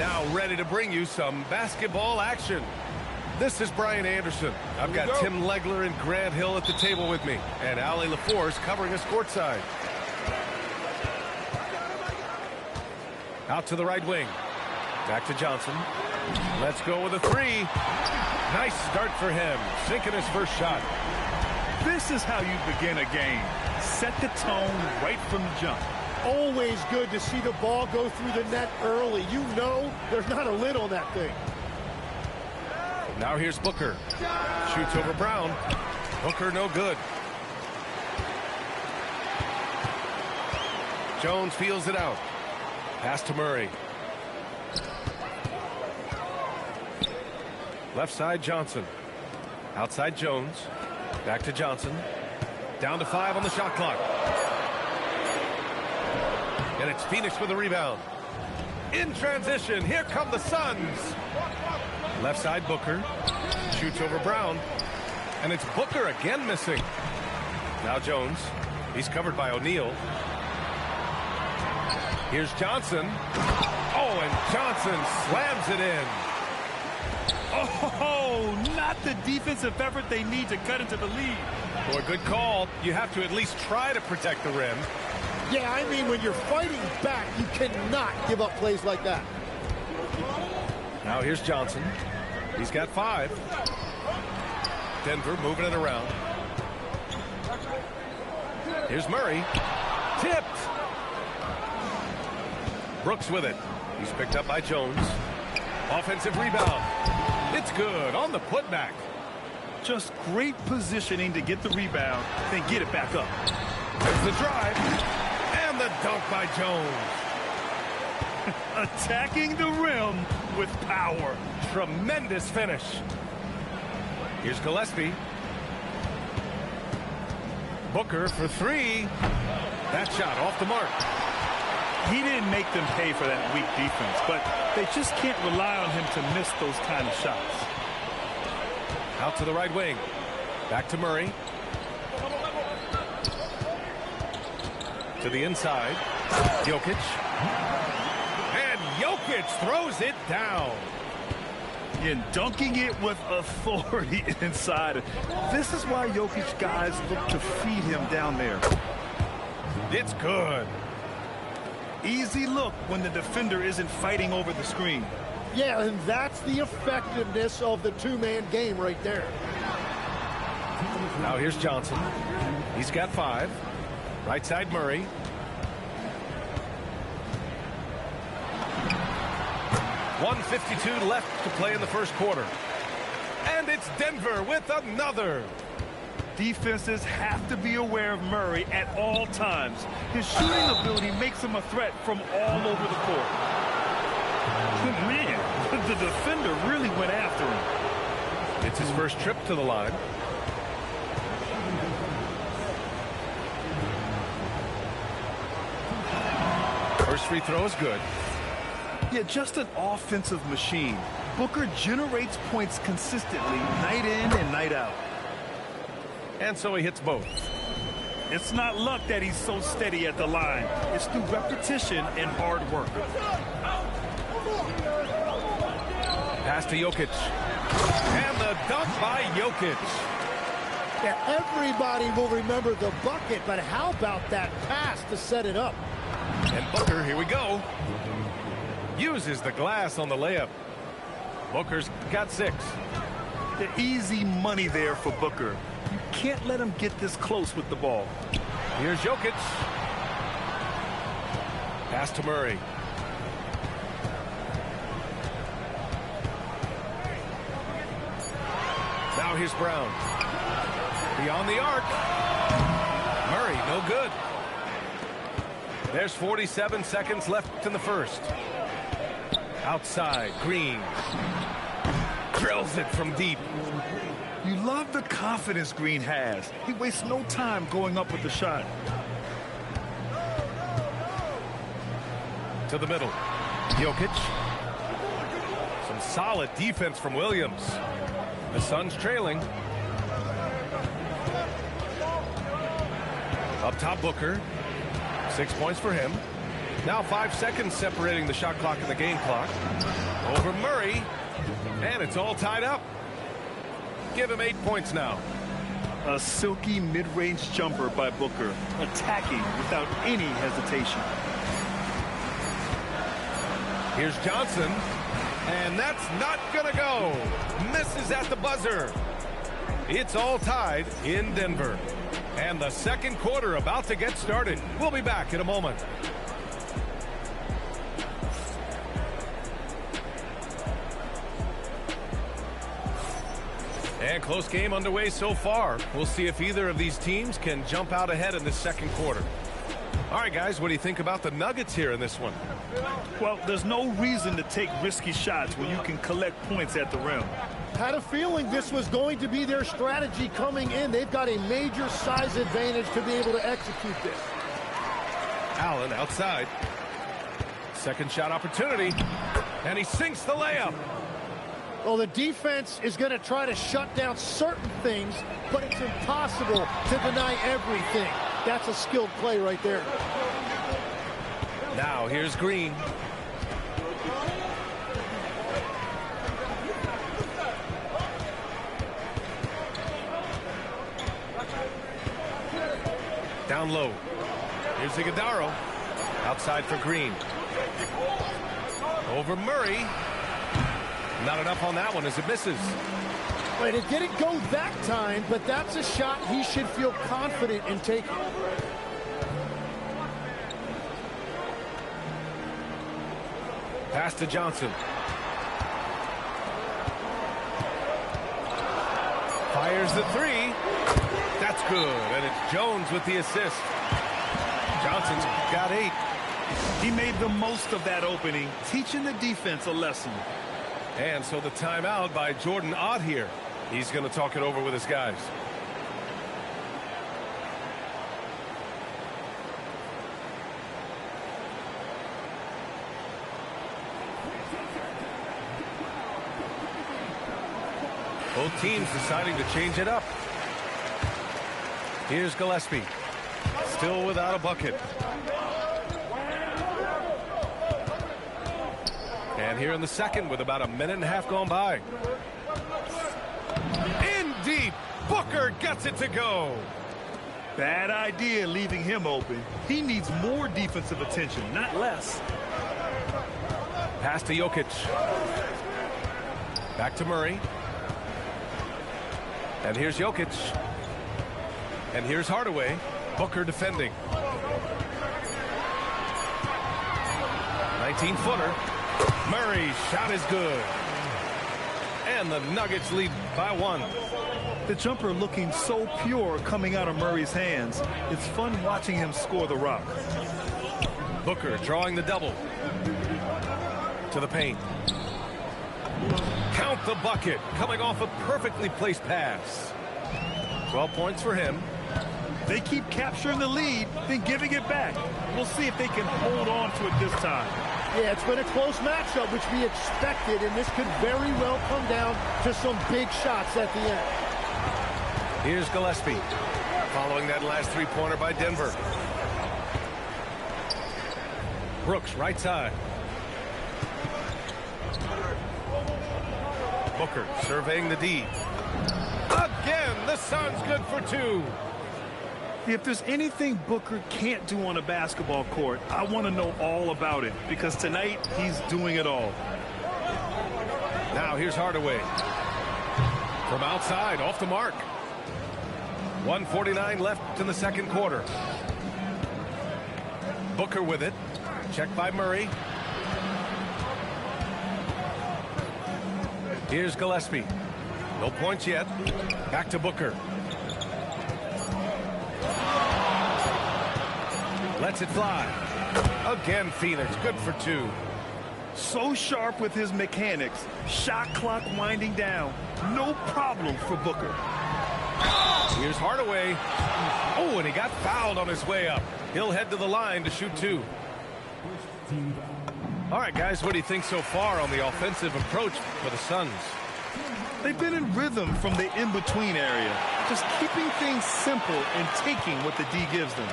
Now ready to bring you some basketball action. This is Brian Anderson. I've got Tim Legler and Grant Hill at the table with me, and Allie LaForce covering us courtside. Out to the right wing. Back to Johnson. Let's go with a three. Nice start for him, sinking his first shot. This is how you begin a game. Set the tone right from the jump. Always good to see the ball go through the net early. You know there's not a lid on that thing. Now here's Booker. Shoots over Brown. Booker no good. Jones feels it out. Pass to Murray. Left side Johnson. Outside Jones. Back to Johnson. Down to 5 on the shot clock. And it's Phoenix with the rebound. In transition, here come the Suns. Left side Booker. Shoots over Brown. And it's Booker again missing. Now Jones. He's covered by O'Neal. Here's Johnson. Oh, and Johnson slams it in. Oh, not the defensive effort they need to cut into the lead. Boy, good call. You have to at least try to protect the rim. Yeah, I mean, when you're fighting back, you cannot give up plays like that. Now here's Johnson. He's got 5. Denver moving it around. Here's Murray. Tipped. Brooks with it. He's picked up by Jones. Offensive rebound. It's good on the putback. Just great positioning to get the rebound, then get it back up. There's the drive. And the dunk by Jones. Attacking the rim with power. Tremendous finish. Here's Gillespie. Booker for 3. That shot off the mark. He didn't make them pay for that weak defense, but they just can't rely on him to miss those kind of shots. Out to the right wing. Back to Murray. To the inside. Jokic. And Jokic throws it down. And dunking it with authority inside. This is why Jokic guys look to feed him down there. It's good. Easy look when the defender isn't fighting over the screen. Yeah, and that's the effectiveness of the two-man game right there. Now here's Johnson. He's got 5. Right side Murray. .152 left to play in the first quarter. And it's Denver with another. Defenses have to be aware of Murray at all times. His shooting ability makes him a threat from all over the court. Man, the defender really went after him. It's his first trip to the line. First free throw is good. Yeah, just an offensive machine. Booker generates points consistently, night in and night out. And so he hits both. It's not luck that he's so steady at the line. It's through repetition and hard work. Pass to Jokic. And the dunk by Jokic. Yeah, everybody will remember the bucket, but how about that pass to set it up? And Booker, here we go. Uses the glass on the layup. Booker's got 6. The easy money there for Booker. You can't let him get this close with the ball. Here's Jokic. Pass to Murray. Now here's Brown. Beyond the arc. Murray, no good. There's 47 seconds left in the first. Outside, Green. Drills it from deep. You love the confidence Green has. He wastes no time going up with the shot. To the middle. Jokic. Some solid defense from Williams. The Suns trailing. Up top, Booker. 6 points for him. Now 5 seconds separating the shot clock and the game clock. Over Murray. And it's all tied up. Give him 8 points now. A silky mid-range jumper by Booker, attacking without any hesitation. Here's Johnson, and that's not gonna go. Misses at the buzzer. It's all tied in Denver. And the second quarter about to get started. We'll be back in a moment. And close game underway so far. We'll see if either of these teams can jump out ahead in the second quarter. All right, guys, what do you think about the Nuggets here in this one? Well, there's no reason to take risky shots when you can collect points at the rim. Had a feeling this was going to be their strategy coming in. They've got a major size advantage to be able to execute this. Allen outside. Second shot opportunity. And he sinks the layup. Well, the defense is going to try to shut down certain things, but it's impossible to deny everything. That's a skilled play right there. Now here's Green. Down low. Here's Iguodala. Outside for Green. Over Murray. Not enough on that one as it misses. Wait, it didn't go that time, but that's a shot he should feel confident in taking. Pass to Johnson. Fires the three. That's good, and it's Jones with the assist. Johnson's got 8. He made the most of that opening, teaching the defense a lesson. And so the timeout by Jordan Ott here. He's going to talk it over with his guys. Both teams deciding to change it up. Here's Gillespie. Still without a bucket. And here in the second with about a minute and a half gone by. In deep. Booker gets it to go. Bad idea leaving him open. He needs more defensive attention, not less. Pass to Jokic. Back to Murray. And here's Jokic. And here's Hardaway. Booker defending. 19-footer. Murray's shot is good. And the Nuggets lead by 1. The jumper looking so pure coming out of Murray's hands. It's fun watching him score the rock. Booker drawing the double. To the paint. Count the bucket. Coming off a perfectly placed pass. 12 points for him. They keep capturing the lead, then giving it back. We'll see if they can hold on to it this time. Yeah, it's been a close matchup, which we expected, and this could very well come down to some big shots at the end. Here's Gillespie. Following that last three-pointer by Denver. Brooks, right side. Booker surveying the D. Again, the Suns good for 2. If there's anything Booker can't do on a basketball court, I want to know all about it, because tonight he's doing it all. Now here's Hardaway. From outside, off the mark. 1:49 left in the second quarter. Booker with it. Checked by Murray. Here's Gillespie. No points yet. Back to Booker. Lets it fly. Again, Phoenix. Good for 2. So sharp with his mechanics. Shot clock winding down. No problem for Booker. Here's Hardaway. Oh, and he got fouled on his way up. He'll head to the line to shoot 2. All right, guys, what do you think so far on the offensive approach for the Suns? They've been in rhythm from the in-between area, just keeping things simple and taking what the D gives them.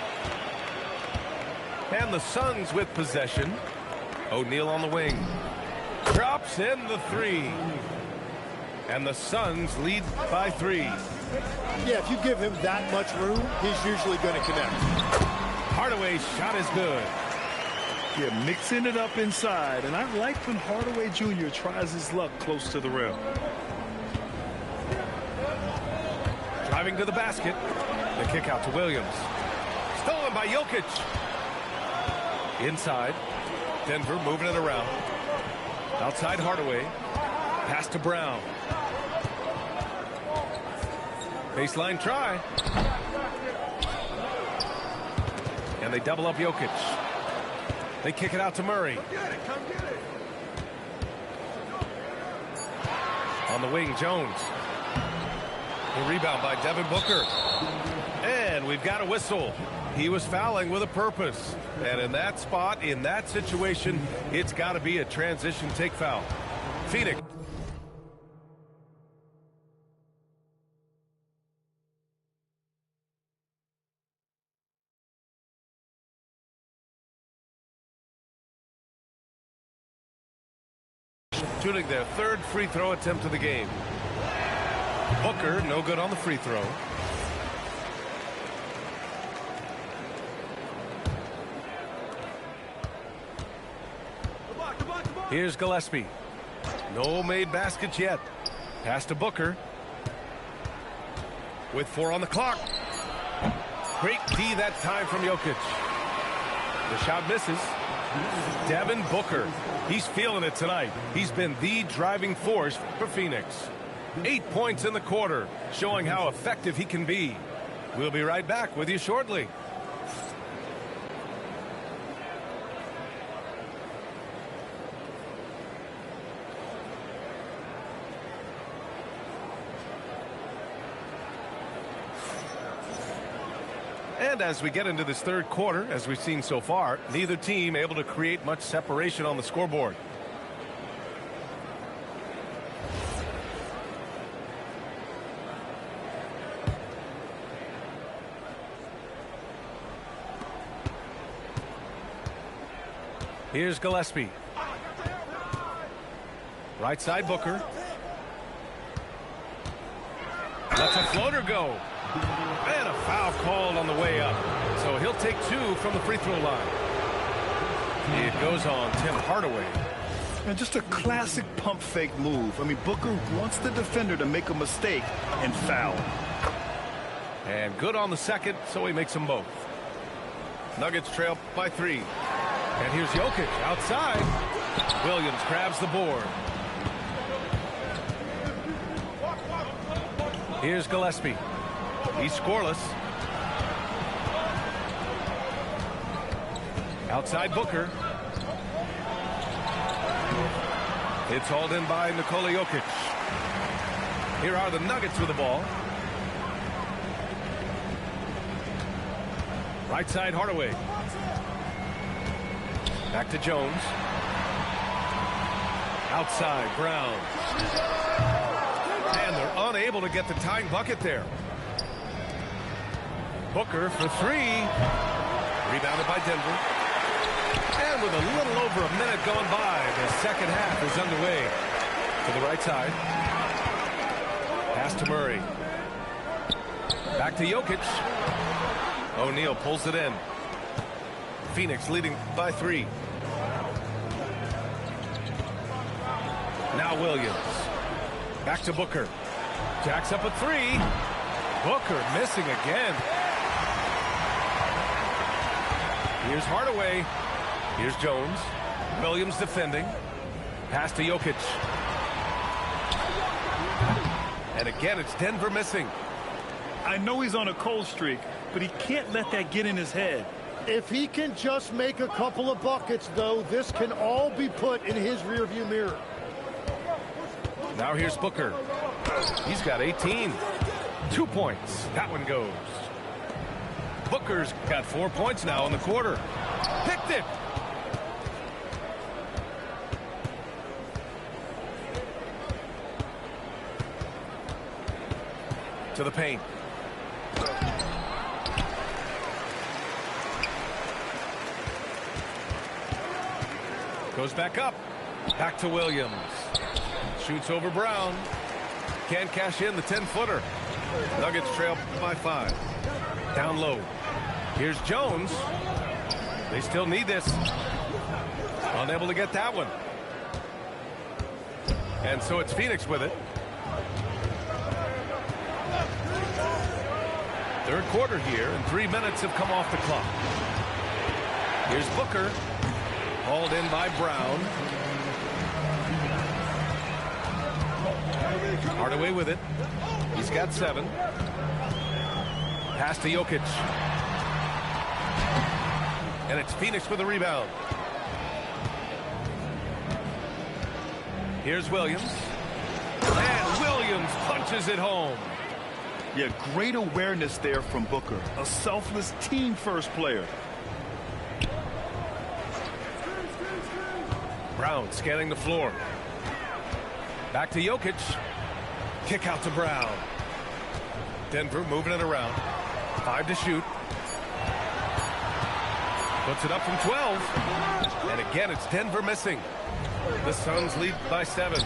And the Suns with possession. O'Neal on the wing. Drops in the three. And the Suns lead by 3. Yeah, if you give him that much room, he's usually going to connect. Hardaway's shot is good. Yeah, mixing it up inside. And I like when Hardaway Jr. tries his luck close to the rim. Driving to the basket. The kick out to Williams. Stolen by Jokic. Inside. Denver moving it around. Outside Hardaway. Pass to Brown. Baseline try. And they double up Jokic. They kick it out to Murray. Come get it. On the wing, Jones. The rebound by Devin Booker. And we've got a whistle. He was fouling with a purpose. And in that spot, in that situation, it's got to be a transition take foul. Phoenix. Shooting their 3rd free throw attempt of the game. Booker, no good on the free throw. Here's Gillespie. No made baskets yet. Pass to Booker. With 4 on the clock. Great D that time from Jokic. The shot misses. Devin Booker. He's feeling it tonight. He's been the driving force for Phoenix. 8 points in the quarter, showing how effective he can be. We'll be right back with you shortly. And as we get into this 3rd quarter, as we've seen so far, neither team able to create much separation on the scoreboard. Here's Gillespie. Right side Booker. Lets a floater go. And a foul called on the way up. So he'll take 2 from the free throw line. It goes on Tim Hardaway. And just a classic pump fake move. I mean, Booker wants the defender to make a mistake and foul. And good on the second, so he makes them both. Nuggets trail by 3. And here's Jokic outside. Williams grabs the board. Here's Gillespie. He's scoreless. Outside Booker. It's hauled in by Nikola Jokic. Here are the Nuggets with the ball. Right side Hardaway. Back to Jones. Outside Brown. And they're unable to get the tying bucket there. Booker for 3. Rebounded by Denver. And with a little over a minute gone by, the second half is underway. To the right side. Pass to Murray. Back to Jokic. O'Neal pulls it in. Phoenix leading by 3. Now Williams. Back to Booker. Jacks up a 3. Booker missing again. Here's Hardaway. Here's Jones. Williams defending. Pass to Jokic. And again, it's Denver missing. I know he's on a cold streak, but he can't let that get in his head. If he can just make a couple of buckets, though, this can all be put in his rearview mirror. Now here's Booker. He's got 18. 2 points. That one goes. Booker's got 4 points now in the quarter. Picked it. To the paint. Goes back up. Back to Williams. Shoots over Brown. Can't cash in the 10-footer. Nuggets trail by 5. Down low. Here's Jones. They still need this. Unable to get that one. And so it's Phoenix with it. Third quarter here, and 3 minutes have come off the clock. Here's Booker. Hauled in by Brown. Hardaway with it. He's got 7. Pass to Jokic. And it's Phoenix with a rebound. Here's Williams. And Williams punches it home. Yeah, great awareness there from Booker. A selfless team-first player. Brown scanning the floor. Back to Jokic. Kick out to Brown. Denver moving it around. 5 to shoot. Puts it up from 12. And again, it's Denver missing. The Suns lead by 7.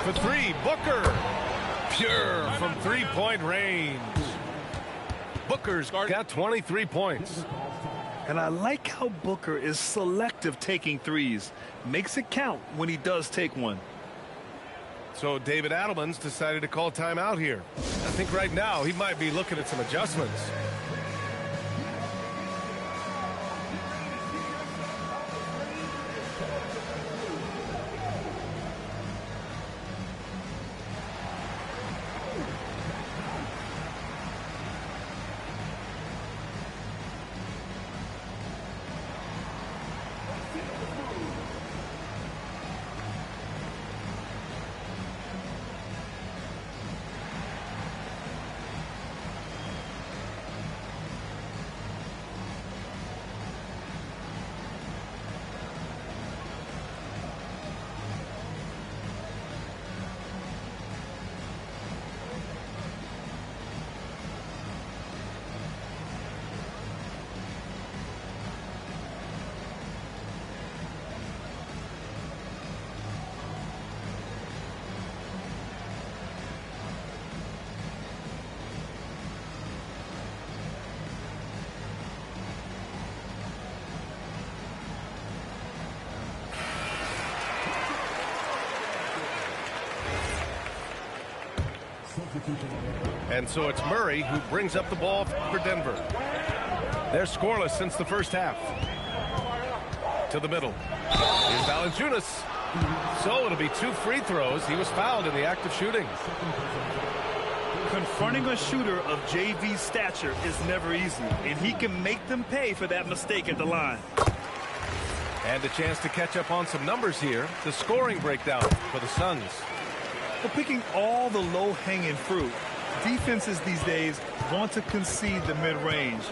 For 3, Booker. Pure from 3-point range. Booker's got 23 points. And I like how Booker is selective taking threes. Makes it count when he does take one. So David Adelman's decided to call timeout here. I think right now he might be looking at some adjustments. And so it's Murray who brings up the ball for Denver. They're scoreless since the first half. To the middle. Here's Valanciunas. So it'll be 2 free throws. He was fouled in the act of shooting. Confronting a shooter of JV stature is never easy, and he can make them pay for that mistake at the line. And a chance to catch up on some numbers here. The scoring breakdown for the Suns. We're picking all the low-hanging fruit. Defenses these days want to concede the mid-range,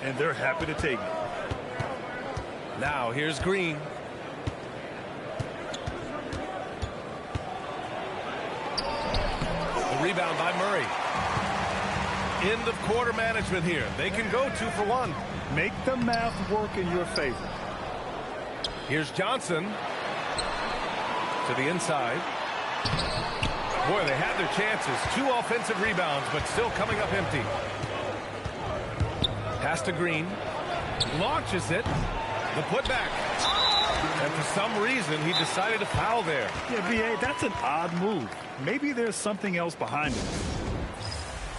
and they're happy to take it. Now here's Green. The rebound by Murray. End of quarter management here. They can go 2 for 1. Make the math work in your favor. Here's Johnson. To the inside. Boy, they had their chances. 2 offensive rebounds, but still coming up empty. Pass to Green. Launches it. The putback. And for some reason, he decided to foul there. Yeah, B.A., that's an odd move. Maybe there's something else behind it.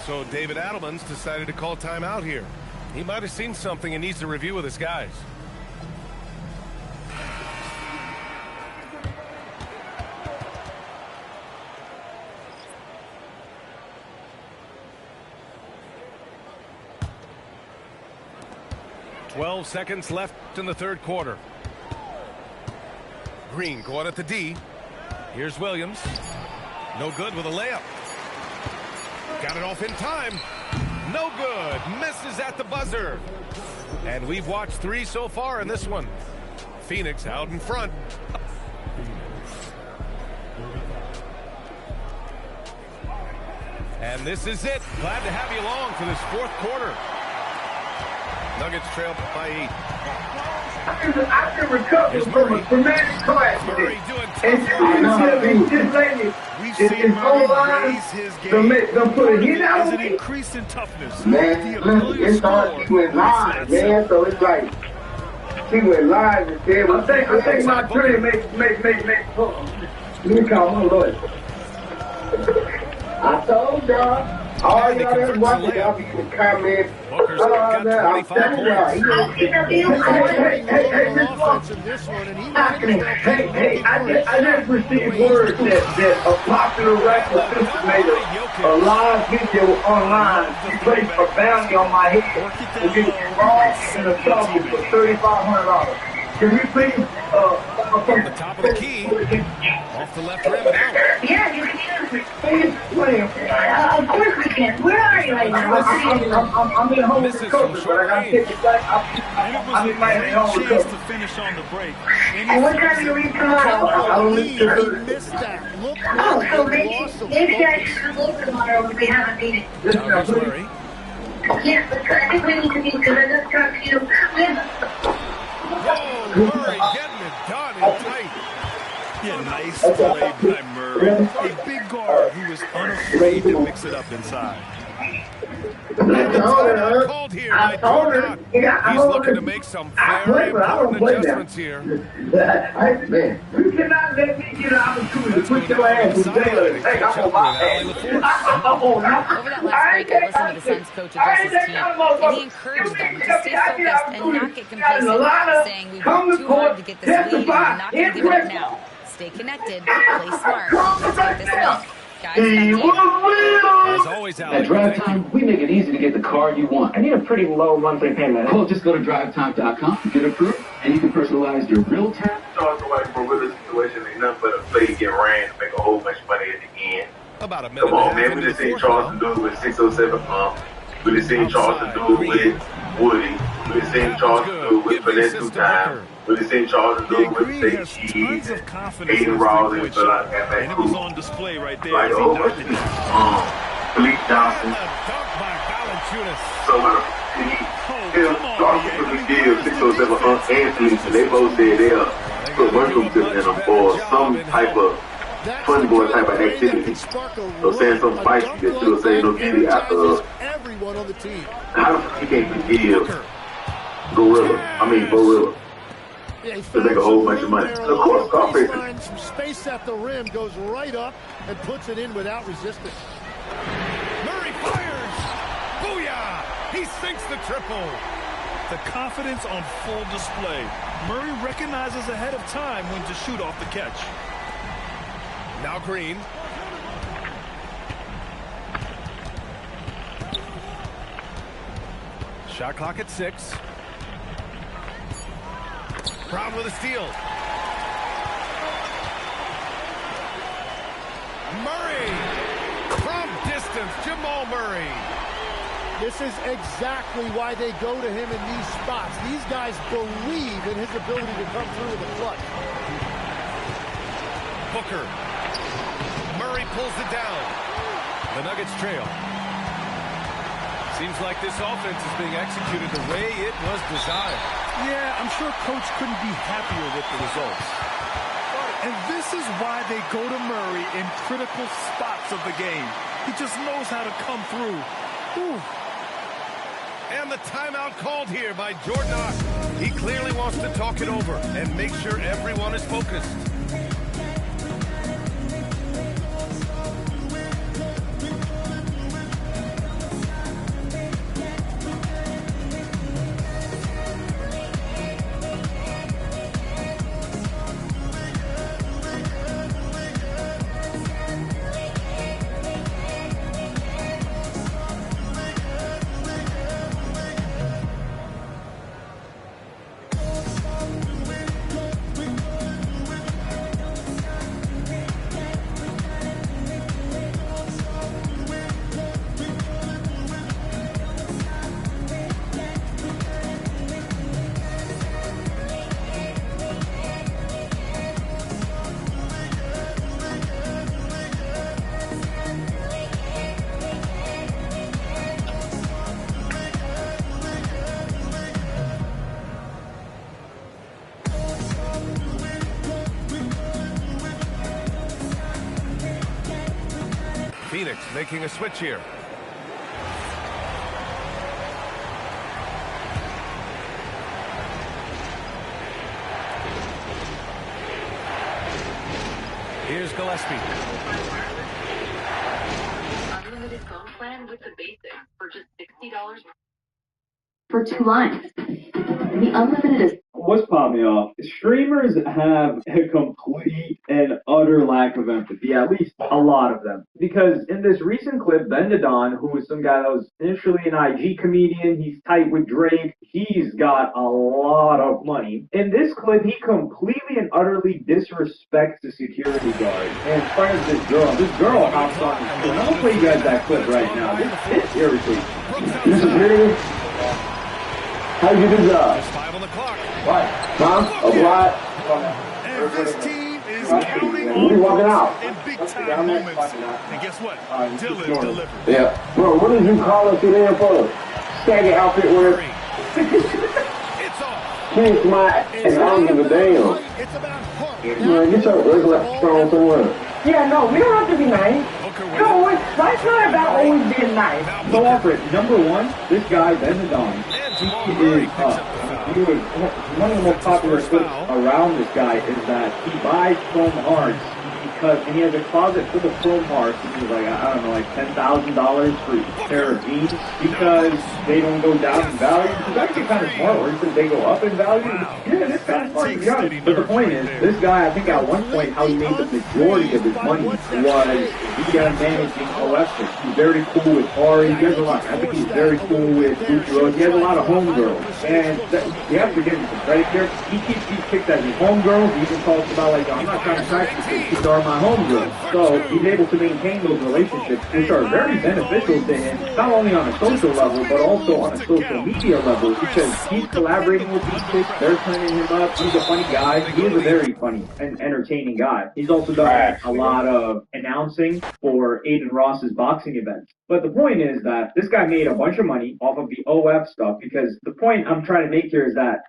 So David Adelman's decided to call timeout here. He might have seen something and needs to review with his guys. .12 seconds left in the third quarter. Green going at the D. Here's Williams. No good with a layup. Got it off in time. No good. Misses at the buzzer. And we've watched 3 so far in this one. Phoenix out in front. And this is it. Glad to have you along for this fourth quarter. Nuggets trail by 8. I can recover from a tremendous car Murray accident. doing And this lady We've is seen so Murray raise his game. gonna put a hit out Is on an me. increase in toughness. Man, The ability to it's score. hard. She went live, man. So it's like she went live and said, I think my attorney make. Let me call my lawyer. I told y'all. All y'all that watching, y'all be in the comments. Booker's got 25 points. I just received word that a popular rapper sister made a live video online. She placed a bounty on my head to get involved in a trouble for $3,500. Can we please, From the top of the key, off the left rim and out. Yeah, you can. please play? Of course we can. Where are you right now? I'm in home recovery, but I got to take it back. I'm in my home Chance recovery. to finish on the break. And what time do you leave tomorrow? I don't need He to. missed that. Look, Oh, so he lost some maybe I focus. should come over tomorrow if we have a meeting. Listen, Now here's please. Murray. Yeah, but I think we need to meet because I just talked to you. We have Whoa, Murray getting it done and tight. Yeah, nice play by Murray. A big guard who was unafraid to mix it up inside. I Called here I by told her. Jordan. Yeah, He's looking to make some I very play, but I don't important play now. adjustments here. Man, you cannot let me get an opportunity to put your ass in jail and think I'm on my ass. Over that last break, I listened to the Suns coach address his team, and he encouraged them to stay focused and not get complacent, saying we worked too hard to get this lead and we're not going to give it up now. Stay connected, play smart, let's get this win. Guys, back to you. As always, At Alex, Drive thank you. Time, we make it easy to get the car you want. I need a pretty low monthly payment. Well, just go to drivetime.com, get approved, and you can personalize your real time. Talking about from a situation ain't nothing but a play get ran to make a whole bunch of money at the end. About a minute Come on, and a half man. We into just the seen fourth Charleston now. do it with 607 pump. We just seen Charleston do it with Woody. We just seen Charleston do it with Finesse two times. We just seen Charleston do The it with Green State has Cheese tons of and confidence in Aiden his Rawls three-point and Phil shot, got and that it was cool. on display right there Like as a he whole bunch knocked of it down. Philippe Johnson. And a dunk by Valanciunas. So Phil Johnson took the deal 607 and Philippe, and they both said they'll put Worthington in them for some type of fun boy type of activity. So saying some spicy that you'll say no get it after everyone on the team. how the fuck you can't forgive Gorilla to make a whole bunch of money. Of course, Scarface. Some space at the rim, goes right up and puts it in without resistance. Murray fires. Booyah! He sinks the triple. The confidence on full display. Murray recognizes ahead of time when to shoot off the catch. Now Green. Shot clock at 6. Brown with a steal. Murray. From distance, Jamal Murray. This is exactly why they go to him in these spots. These guys believe in his ability to come through in the clutch. Booker. Murray pulls it down. The Nuggets trail. Seems like this offense is being executed the way it was designed. Yeah, I'm sure Coach couldn't be happier with the results. And this is why they go to Murray in critical spots of the game. He just knows how to come through. Whew. And the timeout called here by Jordan Ott. He clearly wants to talk it over and make sure everyone is focused. Phoenix making a switch here. Here's Gillespie. Unlimited phone plan with the basic for just $60 for 2 lines. The unlimited is... What's popping me off? Streamers have a complete and utter lack of empathy, at least a lot of them. Because in this recent clip, Ben who was some guy that was initially an IG comedian, he's tight with Drake, he's got a lot of money. In this clip, he completely and utterly disrespects the security guard and fires this girl hops on his phone. I'm gonna play you guys that clip right now. This irritates me. This is really... How you do the job? Just 5 on the clock. What? Huh? A what? And this team is counting on you walking out in big-time moments. And guess what? Dylan delivered. Yeah. Bro, what did you call us today for? Saggy outfit wear. It's off. Kiss my ass. I don't give a damn. It's about heart. Man, get your regular strong somewhere. Yeah, no, we don't have to be nice. No, it's not about always being nice. So Alfred, number one, this guy, Ben he was one of the most popular clips around this guy is that he buys chrome hearts and he has a closet full of chrome hearts, which is like, I don't know, like $10,000 for each pair of jeans because they don't go down in value. It's actually kind of smart, or because they go up in value. Yeah, it's kind of smart to be honest. But the point is, this guy, I think at one point, how he made the majority of his money was via managing OFs. He's very cool with Ari. He has a lot. I think he's very cool with Gucci. He has a lot of homegirls. And you have to give him some credit here. He keeps these chicks as his homegirls. He even talks about, like, I'm not trying to practice this. These are my homegirls. So he's able to maintain those relationships, which are very beneficial to him, not only on a social level, but also on a social media level, because he's collaborating with these chicks. They're turning him up. He's a funny guy. He is a very funny and entertaining guy. He's also done a lot of announcing for Aiden Ross's boxing events. But the point is that this guy made a bunch of money off of the OF stuff, because the point I'm trying to make here is that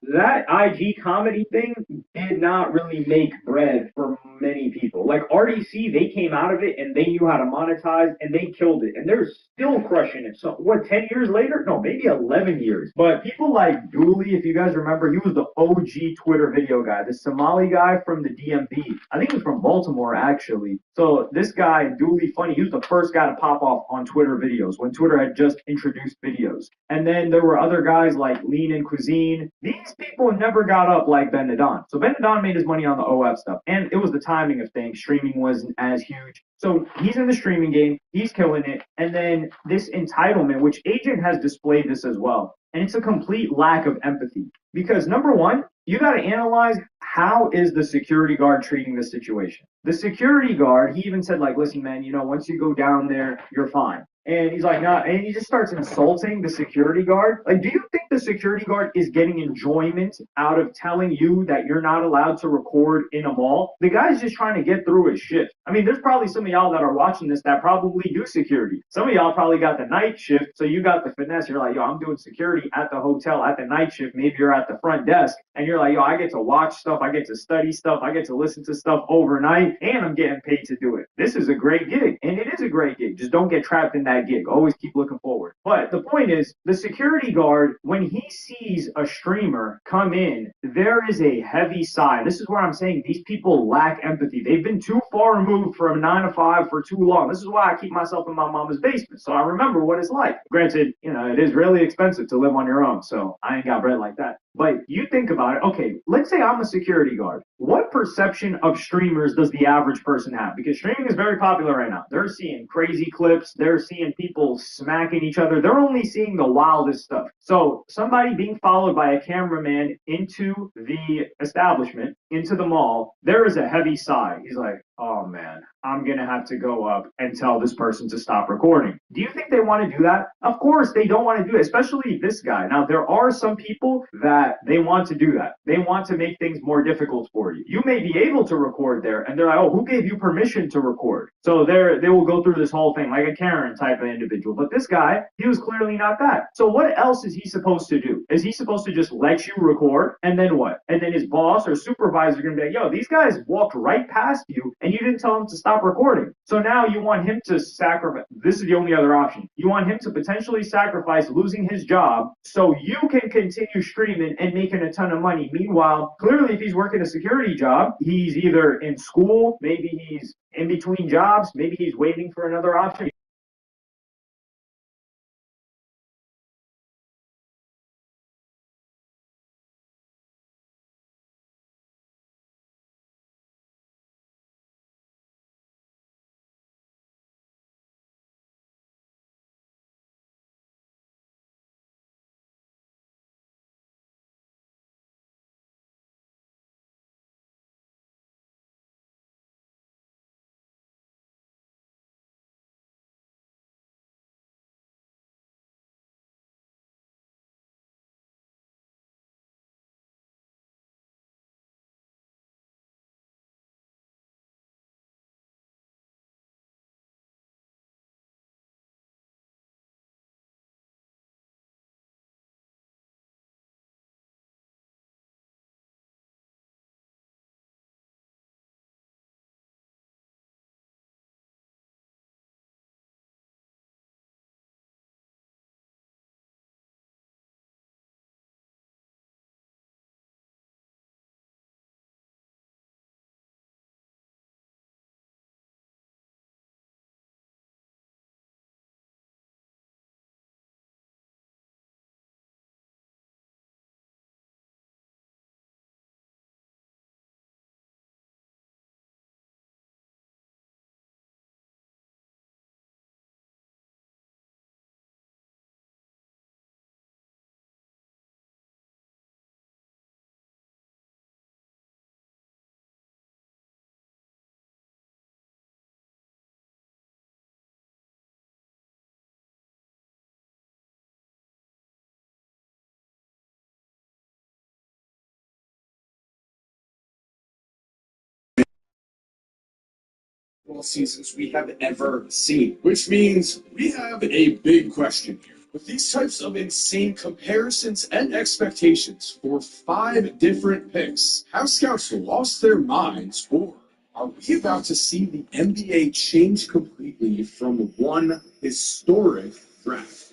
IG comedy thing did not really make bread for many people. Like RDC, they came out of it and they knew how to monetize and they killed it. And they're still crushing it. So what, 10 years later? No, maybe 11 years. But people like Dooley, if you guys remember, he was the OG Twitter video guy, the Somali guy from the DMV. I think he was from Baltimore, actually. So this guy, Dooley Funny, he was the first guy to pop off on Twitter videos when Twitter had just introduced videos. And then there were other guys like Lean and Cuisine. These people never got up like Ben Nadon. So Ben Nadon made his money on the OF stuff. And it was the timing of things. Streaming wasn't as huge. So he's in the streaming game. He's killing it. And then this entitlement, which Agent has displayed this as well. And it's a complete lack of empathy. Because number one, you got to analyze how is the security guard treating this situation. The security guard, he even said, like, listen, man, you know, once you go down there, you're fine. And he's like, nah, and he just starts insulting the security guard. Like, do you think the security guard is getting enjoyment out of telling you that you're not allowed to record in a mall? The guy's just trying to get through his shift. I mean, there's probably some of y'all that are watching this that probably do security. Some of y'all probably got the night shift, so you got the finesse. You're like, yo, I'm doing security at the hotel at the night shift. Maybe you're at the front desk, and you're like, yo, I get to watch stuff, I get to study stuff, I get to listen to stuff overnight, and I'm getting paid to do it. This is a great gig, and it is a great gig. Just don't get trapped in that gig. Always keep looking forward. But the point is, the security guard, when he sees a streamer come in, there is a heavy sigh. This is where I'm saying these people lack empathy. They've been too far removed from 9 to 5 for too long. This is why I keep myself in my mama's basement, so I remember what it's like. Granted, you know, it is really expensive to live on your own, so I ain't got bread like that. But you think about it, okay, let's say I'm a security guard. What perception of streamers does the average person have? Because streaming is very popular right now. They're seeing crazy clips. They're seeing people smacking each other. They're only seeing the wildest stuff. So somebody being followed by a cameraman into the establishment, into the mall, there is a heavy sigh. He's like, oh man, I'm going to have to go up and tell this person to stop recording. Do you think they want to do that? Of course they don't want to do it, especially this guy. Now, there are some people that they want to do that. They want to make things more difficult for you. You may be able to record there, and they're like, oh, who gave you permission to record? So they will go through this whole thing like a Karen type of individual. But this guy, he was clearly not that. So what else is he supposed to do? Is he supposed to just let you record? And then what? And then his boss or supervisor are going to be like, yo, these guys walked right past you, and you didn't tell them to stop stop recording. So now you want him to sacrifice. This is the only other option. You want him to potentially sacrifice losing his job so you can continue streaming and making a ton of money. Meanwhile, clearly, if he's working a security job, he's either in school, maybe he's in between jobs, maybe he's waiting for another option. Seasons we have ever seen, which means we have a big question here. With these types of insane comparisons and expectations for 5 different picks, have scouts lost their minds, or are we about to see the NBA change completely from one historic draft?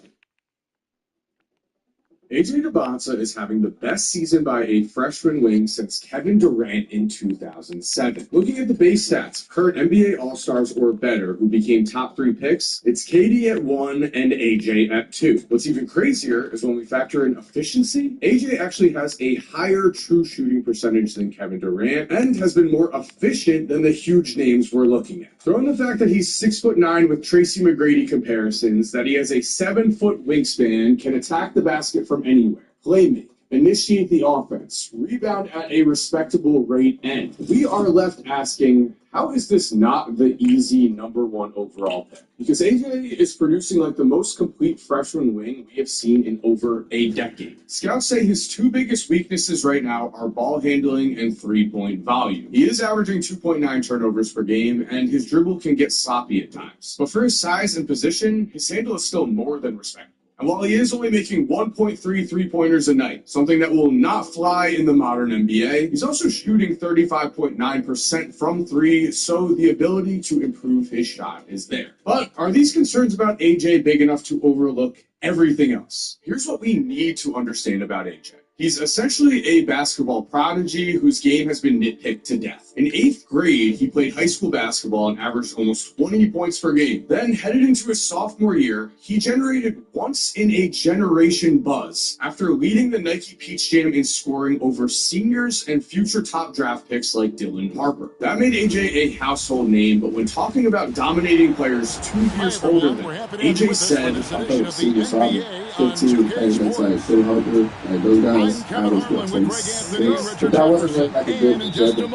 Nba2k26 is having the best season by a freshman wing since Kevin Durant in 2007. Looking at the base stats of current NBA All-Stars or better who became top 3 picks, it's KD at 1 and AJ at 2. What's even crazier is when we factor in efficiency, AJ actually has a higher true shooting percentage than Kevin Durant and has been more efficient than the huge names we're looking at. Throw in the fact that he's 6'9" with Tracy McGrady comparisons, that he has a 7-foot wingspan, can attack the basket from anywhere, playmate, initiate the offense, rebound at a respectable rate, and we are left asking, how is this not the easy #1 overall pick? Because AJ is producing like the most complete freshman wing we have seen in over a decade. Scouts say his 2 biggest weaknesses right now are ball handling and 3-point volume. He is averaging 2.9 turnovers per game, and his dribble can get sloppy at times. But for his size and position, his handle is still more than respectable. And while he is only making 1.3 3-pointers a night, something that will not fly in the modern NBA, he's also shooting 35.9% from 3, so the ability to improve his shot is there. But are these concerns about AJ big enough to overlook everything else? Here's what we need to understand about AJ. He's essentially a basketball prodigy whose game has been nitpicked to death. In 8th grade, he played high school basketball and averaged almost 20 points per game. Then, headed into his sophomore year, he generated once-in-a-generation buzz after leading the Nike Peach Jam in scoring over seniors and future top draft picks like Dylan Harper. That made AJ a household name, but when talking about dominating players 2 years older than him, AJ said, I thought senior sophomore, 15 players that's like Dylan Harper, like those guys. I was what, 26, but that wasn't like a good judgment.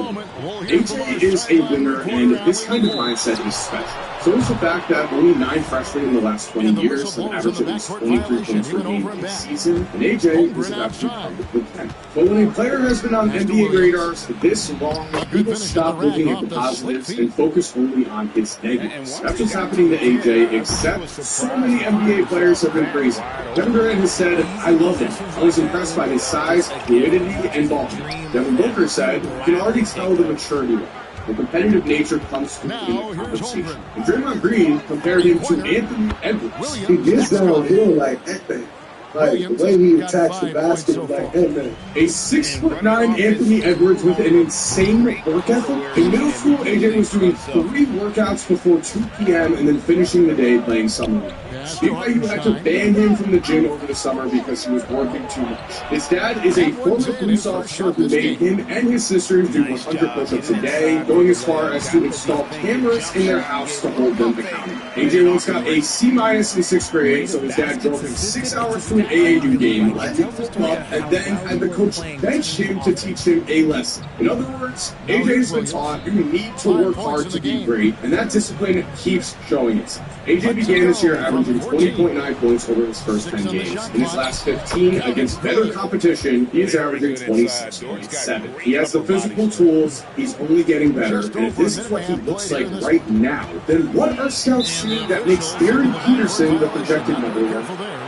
AJ is a winner, and this kind of mindset is special. So is the fact that only 9 freshmen in the last 20 years have averaged at least 23 points per game this season, and AJ is about to come with 10. But when a player has been on NBA radars this long, people stop looking at the positives and focus only on his negatives. That's what's happening to AJ, except so many NBA players have been praising him. Kevin Durant has said, I love him. I was impressed by his size, fluidity, and ball handling. Devin Booker said, you can already tell the maturity level. The competitive nature comes through in the conversation. And Draymond Green compared him to Anthony Edwards. He gets downhill like Ant-Man. Like, the way he attacks the basket is like Ant-Man. A 6'9" Anthony Edwards with an insane work ethic. In middle school, AJ was doing 3 workouts before 2 p.m. and then finishing the day playing summer league. BYU had to ban him from the gym over the summer because he was working too much. His dad is a former police officer who made him and his sisters do 100 push-ups a day, going as far as to install cameras in their house to hold them accountable. AJ once got a C- in 6th grade, so his dad drove him 6 hours to an AAU game, let him warm up, and then had the coach bench him to teach him a lesson. In other words, AJ's been taught you need to work hard to be great, and that discipline keeps showing itself. AJ began this year averaging 20.9 points over his first 10 games. In his last 15 against better competition, he is averaging 26.7. He has the physical tools, he's only getting better, and if this is what he looks like right now, then what are scouts seeing that makes Darren Peterson the projected number 1?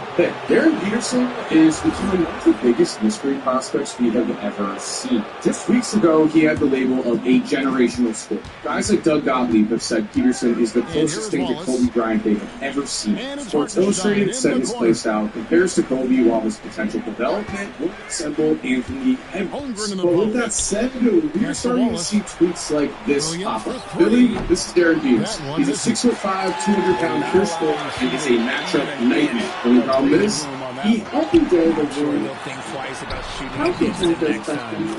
Darren Peterson is becoming one of the biggest mystery prospects we have ever seen. Just weeks ago, he had the label of a generational scorer. Guys like Doug Gottlieb have said Peterson is the closest thing to Kobe Bryant they have ever seen. Sports Illustrated said his play style compares to Kobe, while his potential development will resemble Anthony Edwards. But with that said, we are starting to see tweets like this pop up. Billy, this is Darren Peterson. He's a 6'5", 200-pound pure scorer and is a matchup nightmare. Only problem is, he every day the room. How can you those questions?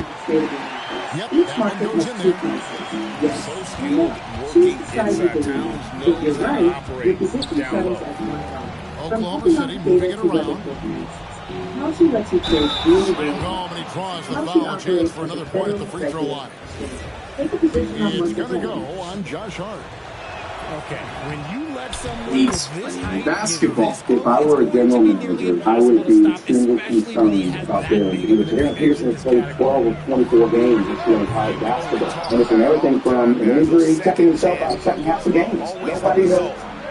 Each market has 2 pieces. Yes, and look, choose sides of the room. If you're right, your position settles as one time. From popping off data to weather forecasts. How she lets you play really well. How she operates for another point at the free throw line. Take a position on one to go on Josh Hart. Okay, when you let someone basketball. If I were a general manager, I would be extremely concerned about Darren Peterson. Darren Peterson has played 12 or 24 games this year in college basketball. And it's been everything from an injury, checking himself out second half of games.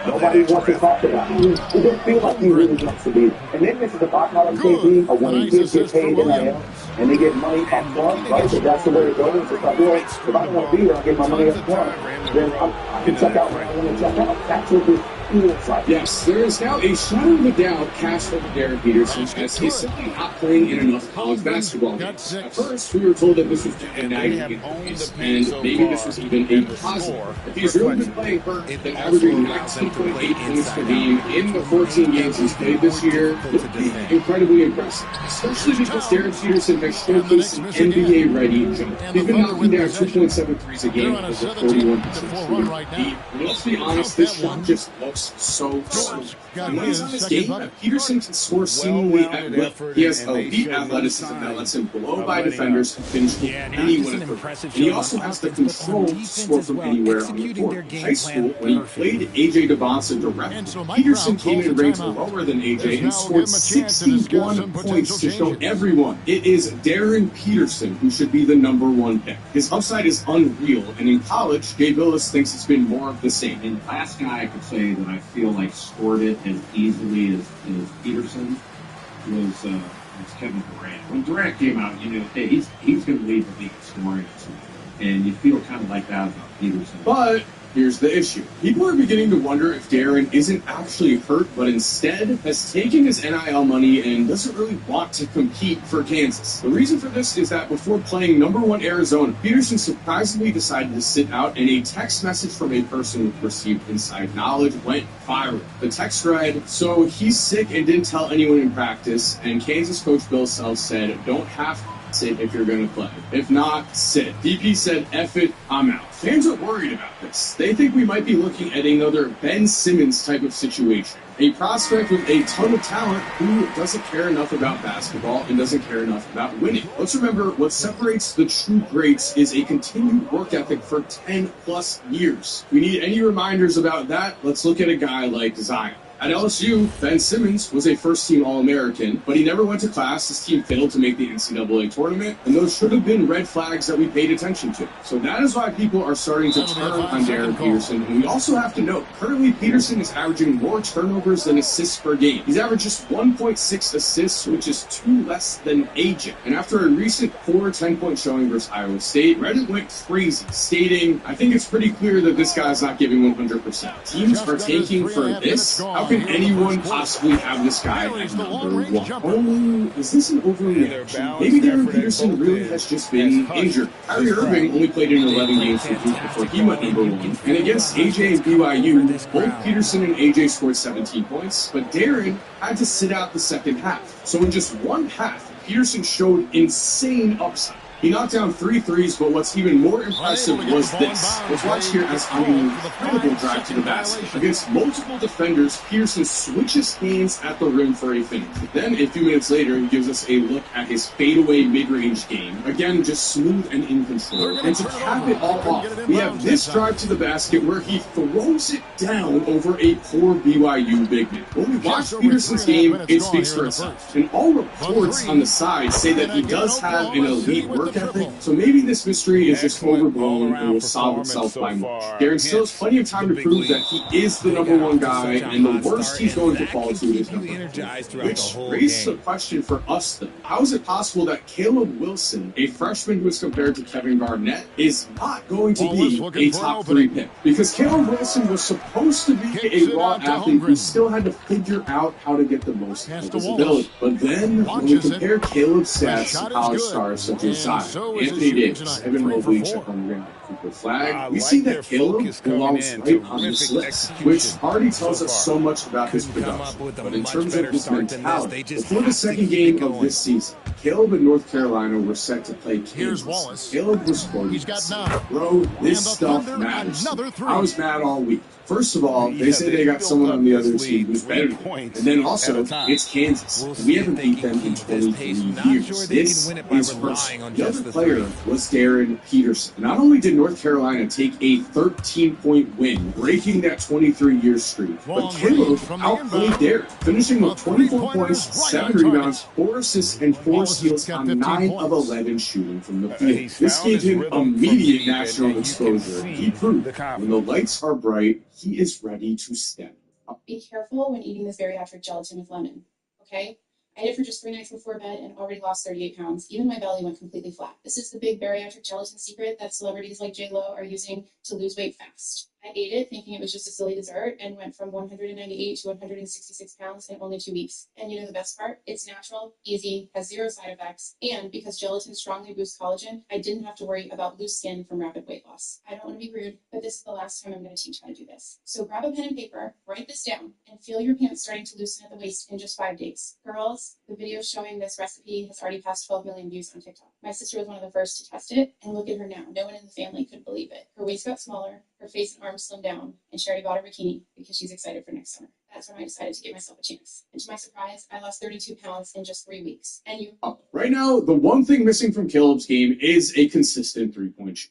Nobody wants to talk about him. It doesn't feel like he really wants to be. And then this is a $5 KP of when kids get paid NIL and they get money up front, right? So that's the way it goes. It's like, well, if I don't want to be here, I get my money up front. Then I can check out when I want to check out. That's what this feels like. Yes, there is now a shadow of a doubt cast over Darren Peterson as he's simply not playing in enough college basketball games. At first, we were told that this was just a nagging injuries, and maybe this was even a positive. If he's really been playing hurt, then averaging 19.8 points per game in the 14 games he's played this year would be incredibly impressive, especially because Darren Peterson has showcased an NBA-ready jump. He's been knocking down 2.7 threes a game over 41% shooting. Let's be honest, this shot just looks so good. And when he's on his game, Peterson can score seemingly at will. He has elite athleticism that lets him blow by defenders and finish with anyone at first. And he also has the control to score from anywhere on the court. In high school, when he played AJ DeBonsa directly, Peterson came in ranked lower than AJ and scored 61 points to show everyone it is Darren Peterson who should be the number 1 pick. His upside is unreal, and in college, Gabe Billis thinks it's been more of the same. And the last guy I could say that I feel like scored it as easily as Peterson was Kevin Durant. When Durant came out, you knew, hey, he's going to lead the league in scoring, and you feel kind of like that about Peterson. But here's the issue. People are beginning to wonder if Darren isn't actually hurt, but instead has taken his NIL money and doesn't really want to compete for Kansas. The reason for this is that before playing number 1 Arizona, Peterson surprisingly decided to sit out, and a text message from a person with received inside knowledge went viral. The text read, "So he's sick and didn't tell anyone in practice, and Kansas coach Bill Self said, don't have to sit if you're going to play. If not, sit. DP said, F it, I'm out." Fans are worried about this. They think we might be looking at another Ben Simmons type of situation. A prospect with a ton of talent who doesn't care enough about basketball and doesn't care enough about winning. Let's remember, what separates the true greats is a continued work ethic for 10+ years. We need any reminders about that? Let's look at a guy like Zion. At LSU, Ben Simmons was a first-team All-American, but he never went to class. His team failed to make the NCAA tournament, and those should have been red flags that we paid attention to. So that is why people are starting to turn on Darren Peterson. And we also have to note, currently Peterson is averaging more turnovers than assists per game. He's averaged just 1.6 assists, which is 2 less than AJ. And after a recent poor 10-point showing versus Iowa State, Reddit went crazy, stating, I think it's pretty clear that this guy's not giving 100%. Teams are taking for this. How can anyone possibly have this guy at number 1? Oh, is this an overreaction? Maybe Darren Peterson really has just been injured. Kyrie Irving only played in 11 games for Duke before he went number 1. And against AJ and BYU, both Peterson and AJ scored 17 points, but Darren had to sit out the second half. So in just one half, Peterson showed insane upside. He knocked down 3 threes, but what's even more impressive was this. Let's watch here as on an incredible drive to the basket. Against multiple defenders, Peterson switches hands at the rim for a finish. Then, a few minutes later, he gives us a look at his fadeaway mid-range game. Again, just smooth and in control. And to cap it all off, we have this drive to the basket where he throws it down over a poor BYU big man. When we watch Peterson's game, it speaks for itself. And all reports on the side say that he does have an elite work ethic, so maybe this mystery is just overblown and will solve itself by March. Darren still has plenty of time to prove that he is the number 1 guy, and the worst he's going to fall to is number 2. Which raises the question for us, though. How is it possible that Caleb Wilson, a freshman who is compared to Kevin Garnett, is not going to be a top 3 pick? Because Caleb Wilson was supposed to be a raw athlete who still had to figure out how to get the most of his ability. But then, when we compare Caleb's stats to college stars such as Anthony Davis, Evan Mobley, Stephon Graham, Cooper Flag, we see that Caleb belongs right on this list, which already tells us so much about his production. But in terms of his mentality, before the second game of this season, Caleb and North Carolina were set to play Kansas. Caleb was quoted, bro, this stuff matters. I was mad all week. First of all, they say they got someone on the other team who's better than them. And then also, it's Kansas. We haven't beat them in 23 years. This is personal. The other player was Darren Peterson. Not only did North Carolina take a 13-point win, breaking that 23-year streak, but Caleb outplayed Darren, finishing with 24 points, 7 rebounds, 4 assists, and 4 steals on 9 of 11 shooting from the field. This gave him immediate national exposure. He proved when the lights are bright, he is ready to step up. Be careful when eating this bariatric gelatin with lemon, okay? I ate it for just 3 nights before bed and already lost 38 pounds. Even my belly went completely flat. This is the big bariatric gelatin secret that celebrities like J-Lo are using to lose weight fast. I ate it thinking it was just a silly dessert and went from 198 to 166 pounds in only 2 weeks. And you know the best part? It's natural, easy, has 0 side effects, and because gelatin strongly boosts collagen, I didn't have to worry about loose skin from rapid weight loss. I don't want to be rude, but this is the last time I'm going to teach how to do this. So grab a pen and paper, write this down, and feel your pants starting to loosen at the waist in just 5 days. Girls, the video showing this recipe has already passed 12 million views on TikTok. My sister was one of the first to test it, and look at her now. No one in the family could believe it. Her waist got smaller, her face and arms slimmed down, and she already bought a bikini because she's excited for next summer. That's when I decided to give myself a chance. And to my surprise, I lost 32 pounds in just 3 weeks. And you? Right now, the one thing missing from Caleb's game is a consistent 3-point shot.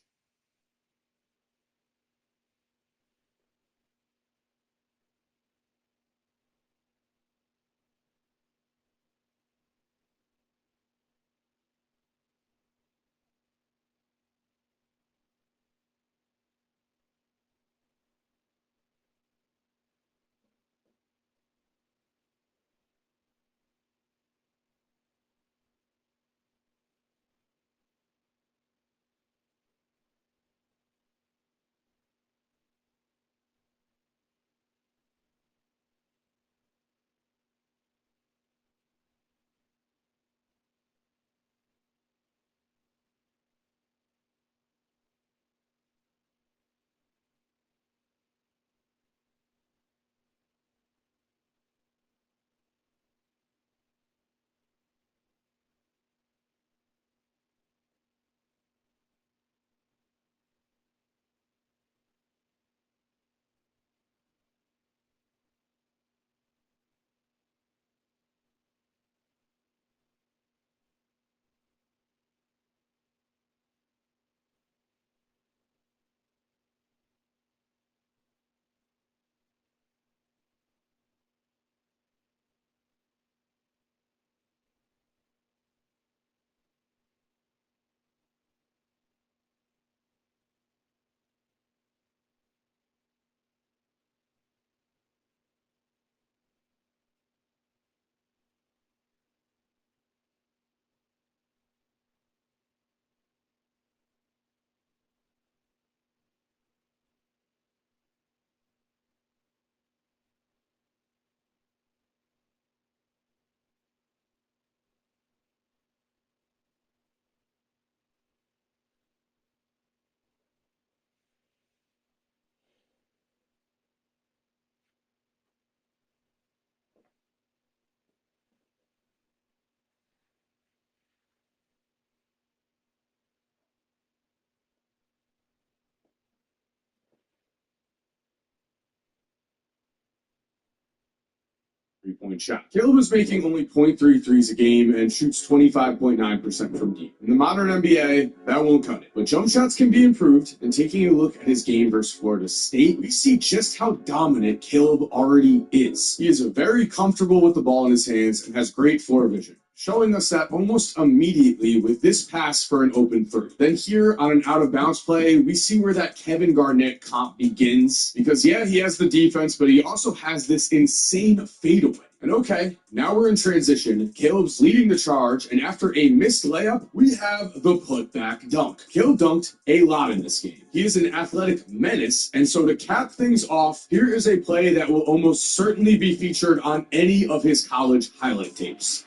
three-point shot. Caleb was making only 0.3 threes a game and shoots 25.9% from deep. In the modern NBA, that won't cut it. But jump shots can be improved, and taking a look at his game versus Florida State, we see just how dominant Caleb already is. He is very comfortable with the ball in his hands and has great floor vision, showing us that almost immediately with this pass for an open three. Then here on an out-of-bounds play, we see where that Kevin Garnett comp begins. Because yeah, he has the defense, but he also has this insane fadeaway. And okay, now we're in transition. Caleb's leading the charge, and after a missed layup, we have the putback dunk. Caleb dunked a lot in this game. He is an athletic menace, and so to cap things off, here is a play that will almost certainly be featured on any of his college highlight tapes.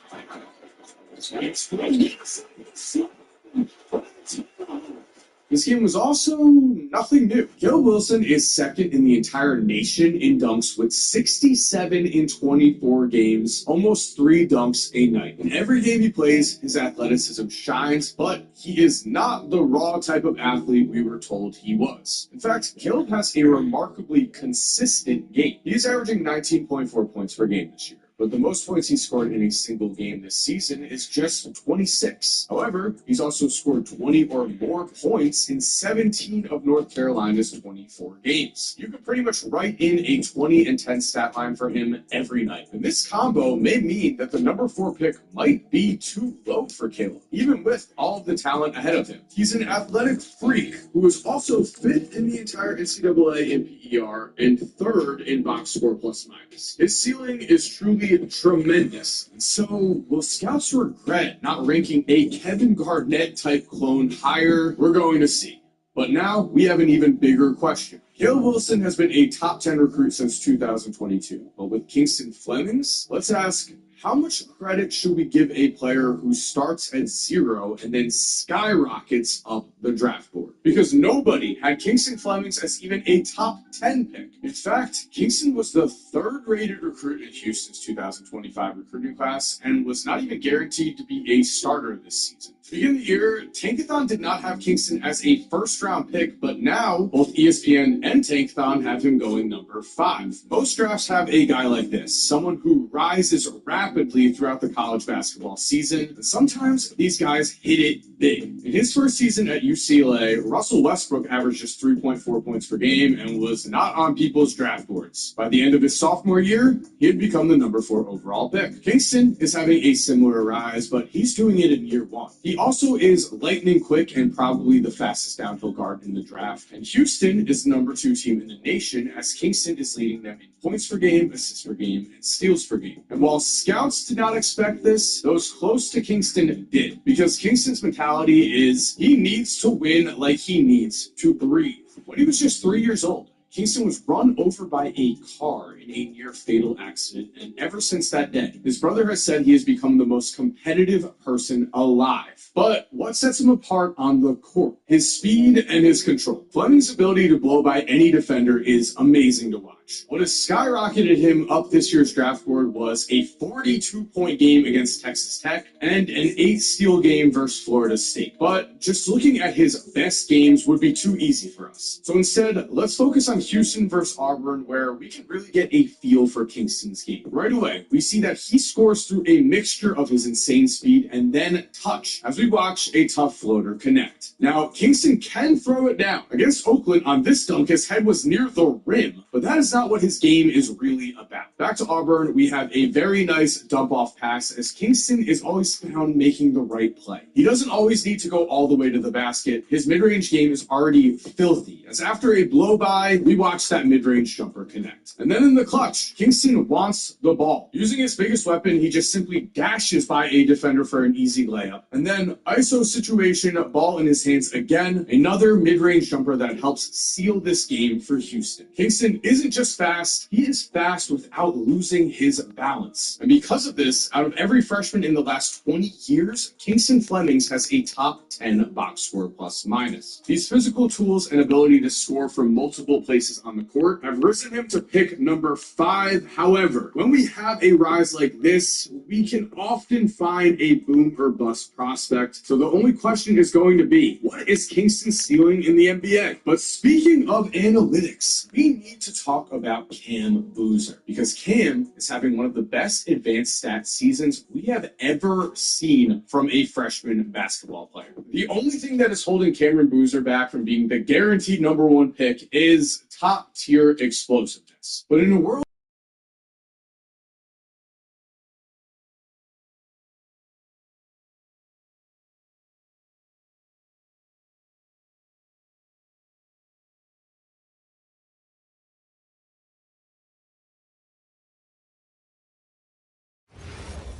This game was also nothing new. Caleb Wilson is second in the entire nation in dunks with 67 in 24 games, almost 3 dunks a night. In every game he plays, his athleticism shines, but he is not the raw type of athlete we were told he was. In fact, Caleb has a remarkably consistent game. He is averaging 19.4 points per game this year. But the most points he scored in a single game this season is just 26. However, he's also scored 20 or more points in 17 of North Carolina's 24 games. You could pretty much write in a 20 and 10 stat line for him every night. And this combo may mean that the number 4 pick might be too low for Caleb, even with all of the talent ahead of him. He's an athletic freak who is also 5th in the entire NCAA in PER and 3rd in box score plus minus. His ceiling is truly tremendous. So will scouts regret not ranking a Kevin Garnett type clone higher? We're going to see. But now we have an even bigger question. Caleb Wilson has been a top 10 recruit since 2022. But with Kingston Flemings, let's ask, how much credit should we give a player who starts at 0 and then skyrockets up the draft board? Because nobody had Kingston Flemings as even a top 10 pick. In fact, Kingston was the 3rd rated recruit in Houston's 2025 recruiting class and was not even guaranteed to be a starter this season. To begin the year, Tankathon did not have Kingston as a first-round pick, but now both ESPN and Tankathon have him going number 5. Most drafts have a guy like this, someone who rises rapidly throughout the college basketball season, and sometimes these guys hit it big. In his first season at UCLA, Russell Westbrook averaged just 3.4 points per game and was not on people's draft boards. By the end of his sophomore year, he had become the number 4 overall pick. Kingston is having a similar rise, but he's doing it in year 1. He also is lightning quick and probably the fastest downhill guard in the draft. And Houston is the number 2 team in the nation, as Kingston is leading them in points per game, assists per game, and steals per game. And while scouts did not expect this, those close to Kingston did. Because Kingston's mentality is he needs to win like he needs to breathe. When he was just 3 years old, Kingston was run over by a car in a near-fatal accident, and ever since that day, his brother has said he has become the most competitive person alive. But what sets him apart on the court? His speed and his control. Fleming's ability to blow by any defender is amazing to watch. What has skyrocketed him up this year's draft board was a 42-point game against Texas Tech and an 8-steal game versus Florida State. But just looking at his best games would be too easy for us. So instead, let's focus on Houston versus Auburn, where we can really get a feel for Kingston's game. Right away, we see that he scores through a mixture of his insane speed and then touch, as we watch a tough floater connect. Now, Kingston can throw it down. Against Oakland on this dunk, his head was near the rim, but that is not what his game is really about. Back to Auburn, we have a very nice dump-off pass, as Kingston is always found making the right play. He doesn't always need to go all the way to the basket. His mid-range game is already filthy, as after a blow-by, we watch that mid-range jumper connect. And then in the clutch, Kingston wants the ball. Using his biggest weapon, he just simply dashes by a defender for an easy layup. And then ISO situation, ball in his hands again, another mid-range jumper that helps seal this game for Houston. Kingston isn't just fast, he is fast without losing his balance. And because of this, out of every freshman in the last 20 years, Kingston Flemings has a top 10 box score plus minus. These physical tools and ability to score from multiple places on the court have risen him to pick number 5. However, when we have a rise like this, we can often find a boom or bust prospect. So the only question is going to be, what is Kingston's ceiling in the NBA? But speaking of analytics, we need to talk about Cam Boozer, because Cam is having one of of the best advanced stat seasons we have ever seen from a freshman basketball player. The only thing that is holding Cameron Boozer back from being the guaranteed #1 pick is top-tier explosiveness. But in a world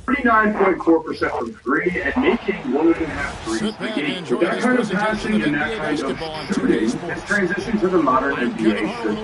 39.4% from three and making 1.5 threes a game. With that kind of passing and that kind of shooting, this transition to the modern NBA should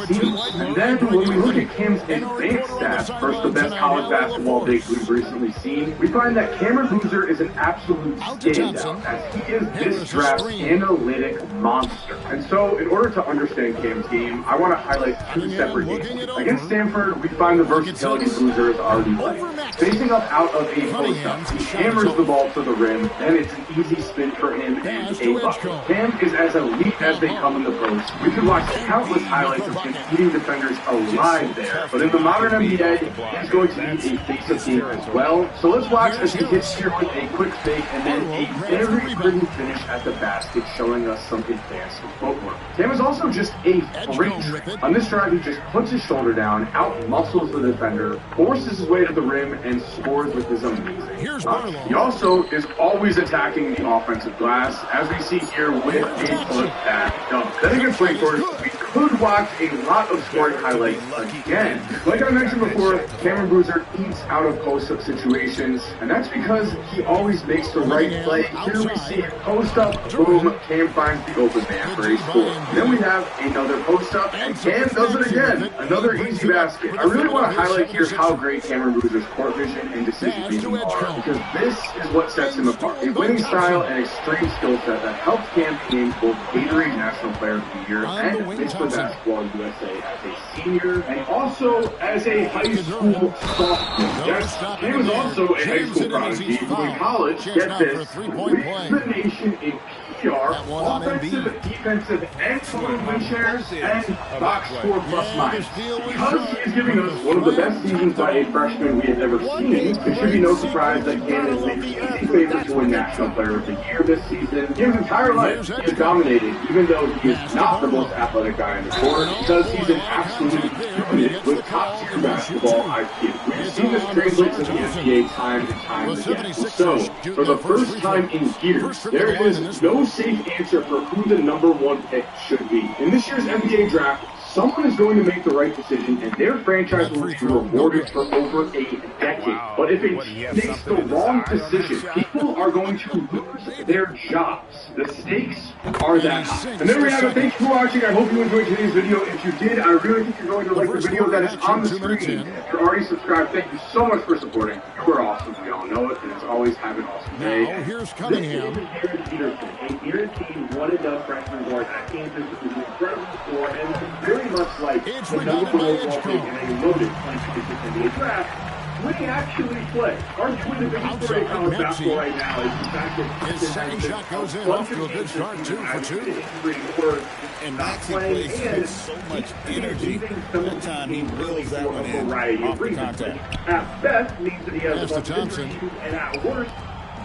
be seamless. And then when we look at Cam's advanced stats versus the best college basketball bigs we've recently seen, we find that Cameron Boozer is an absolute standout, as he is this draft's analytic monster. And so in order to understand Cam's game, I want to highlight two separate games. Against Stanford, we find the versatility Boozer is already playing. Facing up out of a post-up, he hammers the ball to the rim, and it's an easy spin for him and a bucket. Cam is as elite as they come in the post. We could watch countless highlights of him eating defenders alive there, but in the modern NBA, he's going to need a face of game as well. So let's watch as he hits here with a quick fake and then a very pretty finish at the basket, showing us some advanced footwork. Cam is also just a freak. On this drive, he just puts his shoulder down, out-muscles the defender, forces his way to the rim, and scores with his amazing touch. He also is always attacking the offensive glass, as we see here with a put-back dunk. Then against Lakers, we could watch a lot of scoring highlights again. Like I mentioned before, Cameron Boozer eats out of post-up situations, and that's because he always makes the right play. Here we see a post-up, boom, Cam finds the open man for a score. Then we have another post-up, and Cam does it again. Another easy basket. I really want to highlight here how great Cameron Boozer's court vision and decision-making are, because this is what sets him apart. A winning style and extreme skill set that helped Cam become both Gatorade National Player of the Year and Mr. Basketball USA as a senior, and also as a high school sophomore. Yes, Cam was also a high school prodigy who in college, get this, leads the nation in PPR, offensive, defensive, and total win shares, and box score plus minus. Because he is giving us one of the best seasons by a freshman we have ever seen, it should be no surprise that Cam is the easy favorite to win National Player of the Year this season. In his entire life, he has dominated, even though he is not the most athletic guy on the court, because he's an absolute unit with top-tier basketball IQ. We've seen this translate to the NBA time and time again. So, for the first time in years, there is no safe answer for who the #1 pick should be. In this year's NBA draft, someone is going to make the right decision, and their franchise will be rewarded for over a decade. But if it makes the wrong decision, people are going to lose their jobs. The stakes are that high. And there we have it. Thank you for watching. I hope you enjoyed today's video. If you did, I really think you're going to like the video that is on the screen. If you're already subscribed, thank you so much for supporting. You are awesome. We all know it. And as always, have an awesome day. Now, here's Cunningham. This is Jared Peterson, a guaranteed one-and-done freshman guard at Kansas with an incredible score, and very much like the #1 overall pick in a loaded 2026 NBA draft. When he actually plays, arguably the biggest story of college basketball right now is the fact that his second shot goes in, off to a good start, 2 for 2. And Maxey plays with so much energy. That time he wheels that one in off the contact. At best means that he has a bunch of injuries, and at worst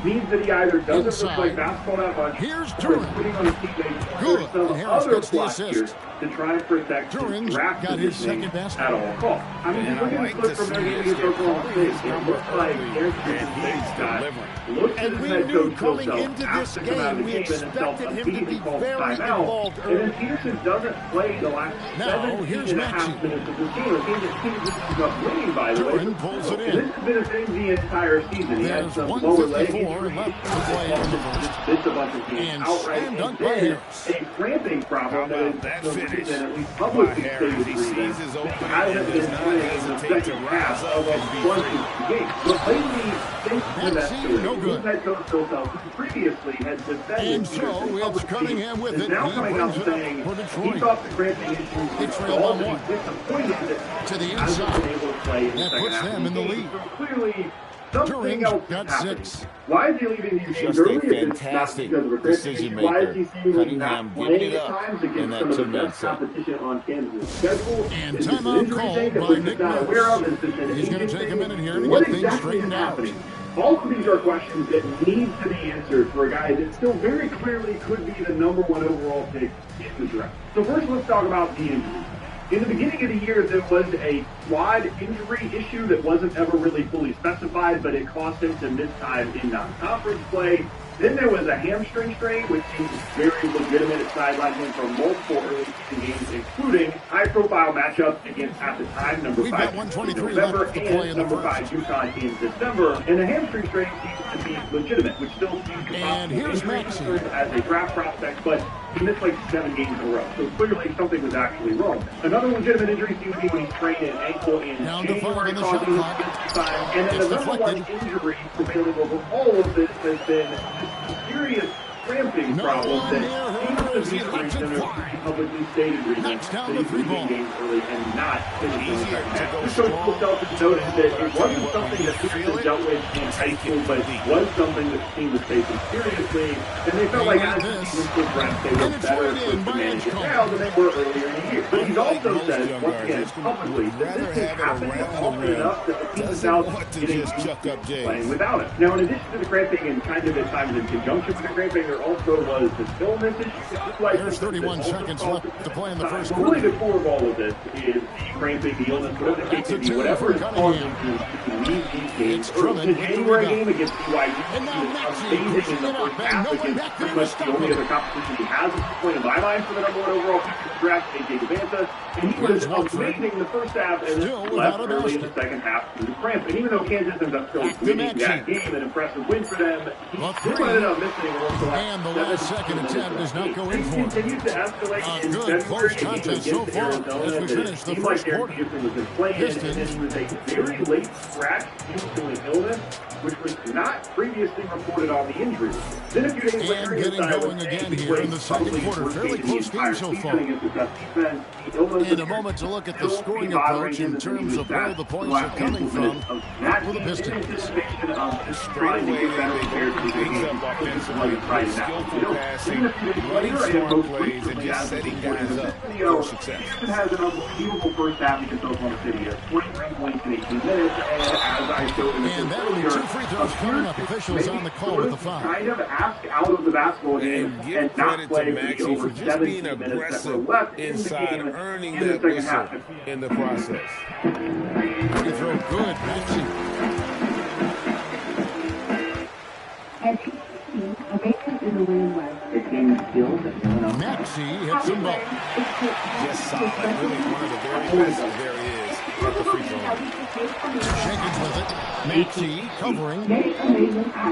means that he either doesn't play basketball that much, or is putting on his teammates or some other flash here to try and protect his draft positioning at all costs. I mean, just look at the clip from their game against Oklahoma State. It looks like Aaron Peterson's got looks at his head coach himself, asked to come out of the game, and himself immediately calls timeout. And then Peterson doesn't play the last 17.5 minutes of the game. A game that Peterson is not winning, by the way. And this has been a thing the entire season. He had some lower leg injuries, missed a bunch of games outright, and then a cramping problem that is at least publicly stated reason hasn't been playing in the second half of a bunch of games. But lately, thanks to that story, head coach Bill Self, who previously had defended Peterson publicly, is now coming out saying he thought the cramping issues were solved and he's disappointed that he hasn't been able to play in the second half of the game. So clearly, something else got happening. 6. Why is he leaving these games Just a early? If it's not fantastic because of a decision why is maker. he seemingly Cunningham not giving playing it at up times in against that some of the two-man best set. competition on Kansas' schedule? And Is this an timeout injury called thing that by we're Nick just not aware of? Is this an He's going to aging take a thing? minute here to What get things exactly is straightened out. happening? All of these are questions that need to be answered for a guy that still very clearly could be the #1 overall pick in the draft. So first, let's talk about the injury. In the beginning of the year, there was a quad injury issue that wasn't ever really fully specified, but it caused him to miss time in non-conference play. Then there was a hamstring strain, which seems very legitimate. It sidelined him from multiple early season games, including high-profile matchups against, at the time, number 5 in November and number 5 Utah in December. And the hamstring strain seems to be legitimate, which still seems possible as a draft prospect, but he missed like 7 games in a row. So clearly something was actually wrong. Another legitimate injury seems to be when he sprained an ankle in January, causing him to miss time. And then the #1 injury prevailing over all of this has been serious cramping problems that seems to be the reason or publicly stated reason that he's losing games early and not finishing the second half. This coach will noted that it wasn't something that Peterson dealt with in high school, but it was something that the team was taking seriously, and they felt like as the season progressed, they were better equipped to manage it now than they were earlier in the year. But he's also said, once again, publicly, that this has happened often enough that the team is now getting used to playing without it. Now, in addition to the cramping and kind of at times in conjunction with the cramping, there also was this illness issue. There's 31 seconds left to play in the first quarter. Really, the core of all of this is the cramping, the illness, whatever the case may be, whatever is causing him to leave these games. The January game against BYU, he was amazing in the first half against pretty much the only other competition he has at this point in my mind for the #1 overall pick in the draft, AJ Devanta. And he was amazing in the first half and then left early in the second half due to cramp. And even though Kansas ends up still winning that game, an impressive win for them, he still ended up missing and the last second attempt does not go in for him. Continues to escalate in good close February contest so far as we finish the first quarter. And then he was a very late scratch due to an illness, which was not previously reported on the injury list. Then a few days later, getting going again here in the second quarter. Fairly close game so far. In a moment to look at the scoring approach in terms of where the points are coming from for the Pistons. Straight away, they things up offensively, skillful passing, running smart plays, and just setting guys up for success. Houston has an unbelievable first half against Oklahoma City. 23 points in 18 minutes, and as I showed in the earlier, 2 free throws coming up. Officials on the call with the foul. Kind of ask out of the basketball game and not play for the over 17 minutes that were left inside, in the game earning in the that second whistle half. in the process. Free throw good. Maxey. Maxey hits him both. Just solid. Really one of the very best there is at the free throw line. Jenkins with it. Maxey covering.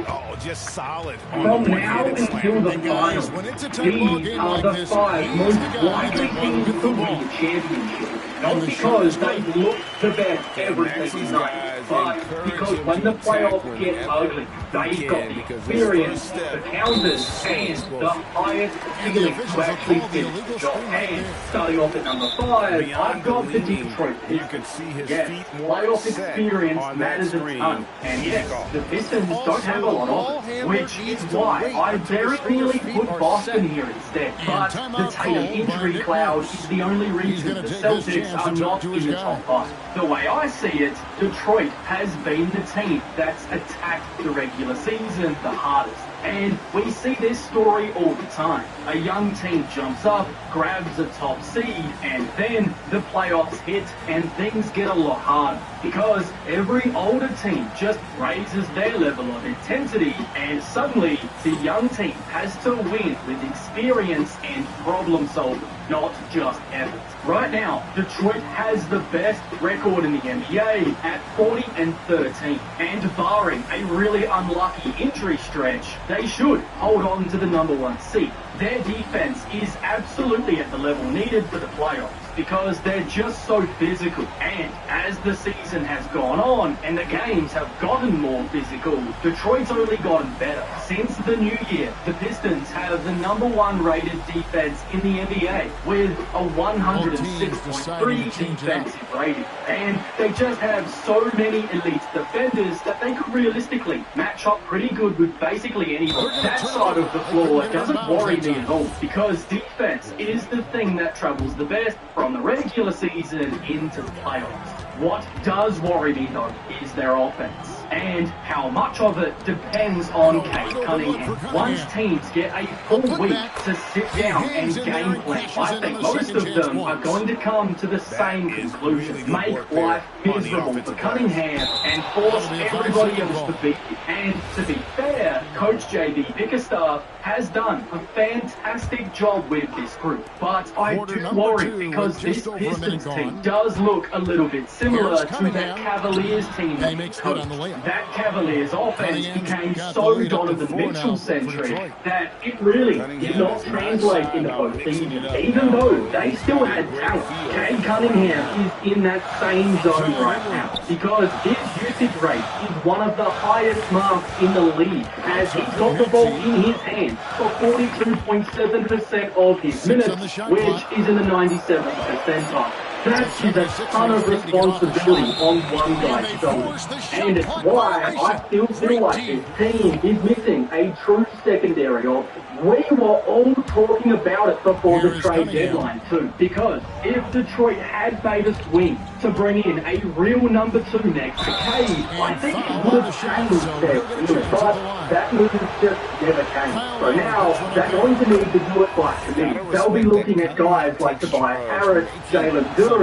Oh, just solid. From now until the finals, when it's a tight ball game like the this, 5 most likely teams to win the championship. Not because they look the best every single night, but because when the playoffs get ugly, they've got the experience, the counters, and the highest ceiling to actually finish the job. And starting off at number 5, I've got the Detroit Pistons. You can see his Yes, feet more playoff experience matters a ton. And yes, the Pistons don't have a lot of it, which is why I very nearly put Boston here instead. But the Tatum injury cloud is the only reason the Celtics are not in the top 5. The way I see it, Detroit has been the team that's attacked the regular season the hardest. And we see this story all the time. A young team jumps up, grabs a top seed, and then the playoffs hit and things get a lot harder. Because every older team just raises their level of intensity, and suddenly the young team has to win with experience and problem solving, not just effort. Right now, Detroit has the best record in the NBA at 40-13. And barring a really unlucky injury stretch, they should hold on to the #1 seed. Their defense is absolutely at the level needed for the playoffs. because they're just so physical. And as the season has gone on and the games have gotten more physical, Detroit's only gotten better. Since the new year, the Pistons have the #1 rated defense in the NBA with a 106.3 defensive rating. And they just have so many elite defenders that they could realistically match up pretty good with basically anyone. That side of the floor doesn't worry me at all, because defense is the thing that travels the best from the regular season into the playoffs. What does worry me though is their offense, and how much of it depends on Cade Cunningham. Once teams get a full week to sit down and game plan, I think most of them are going to come to the same conclusion: make life miserable for Cunningham and force everybody else to beat him. And to be fair, Coach JB Bickerstaff has done a fantastic job with this group, but I do worry because this Pistons team does look a little bit similar to that Cavaliers team that he coached. That Cavaliers offense became so Donovan Mitchell-centric that it really did not translate into postseason, even though they still had talent. Cade Cunningham is in that same zone right now, because his usage rate is one of the highest marks in the league, as he's got the ball in his hands for 42.7% of his minutes, which is in the 97th percentile. That is a ton of responsibility on one guy's shoulders. And it's why I still feel like this team is missing a true secondary option. We were all talking about it before the trade deadline too, because if Detroit had made a swing to bring in a real #2 next to Cade, I think it would have changed their field, but that move just never came. So now they're going to need to do it right to me. They'll be looking at guys like Tobias Harris, Jalen Duren,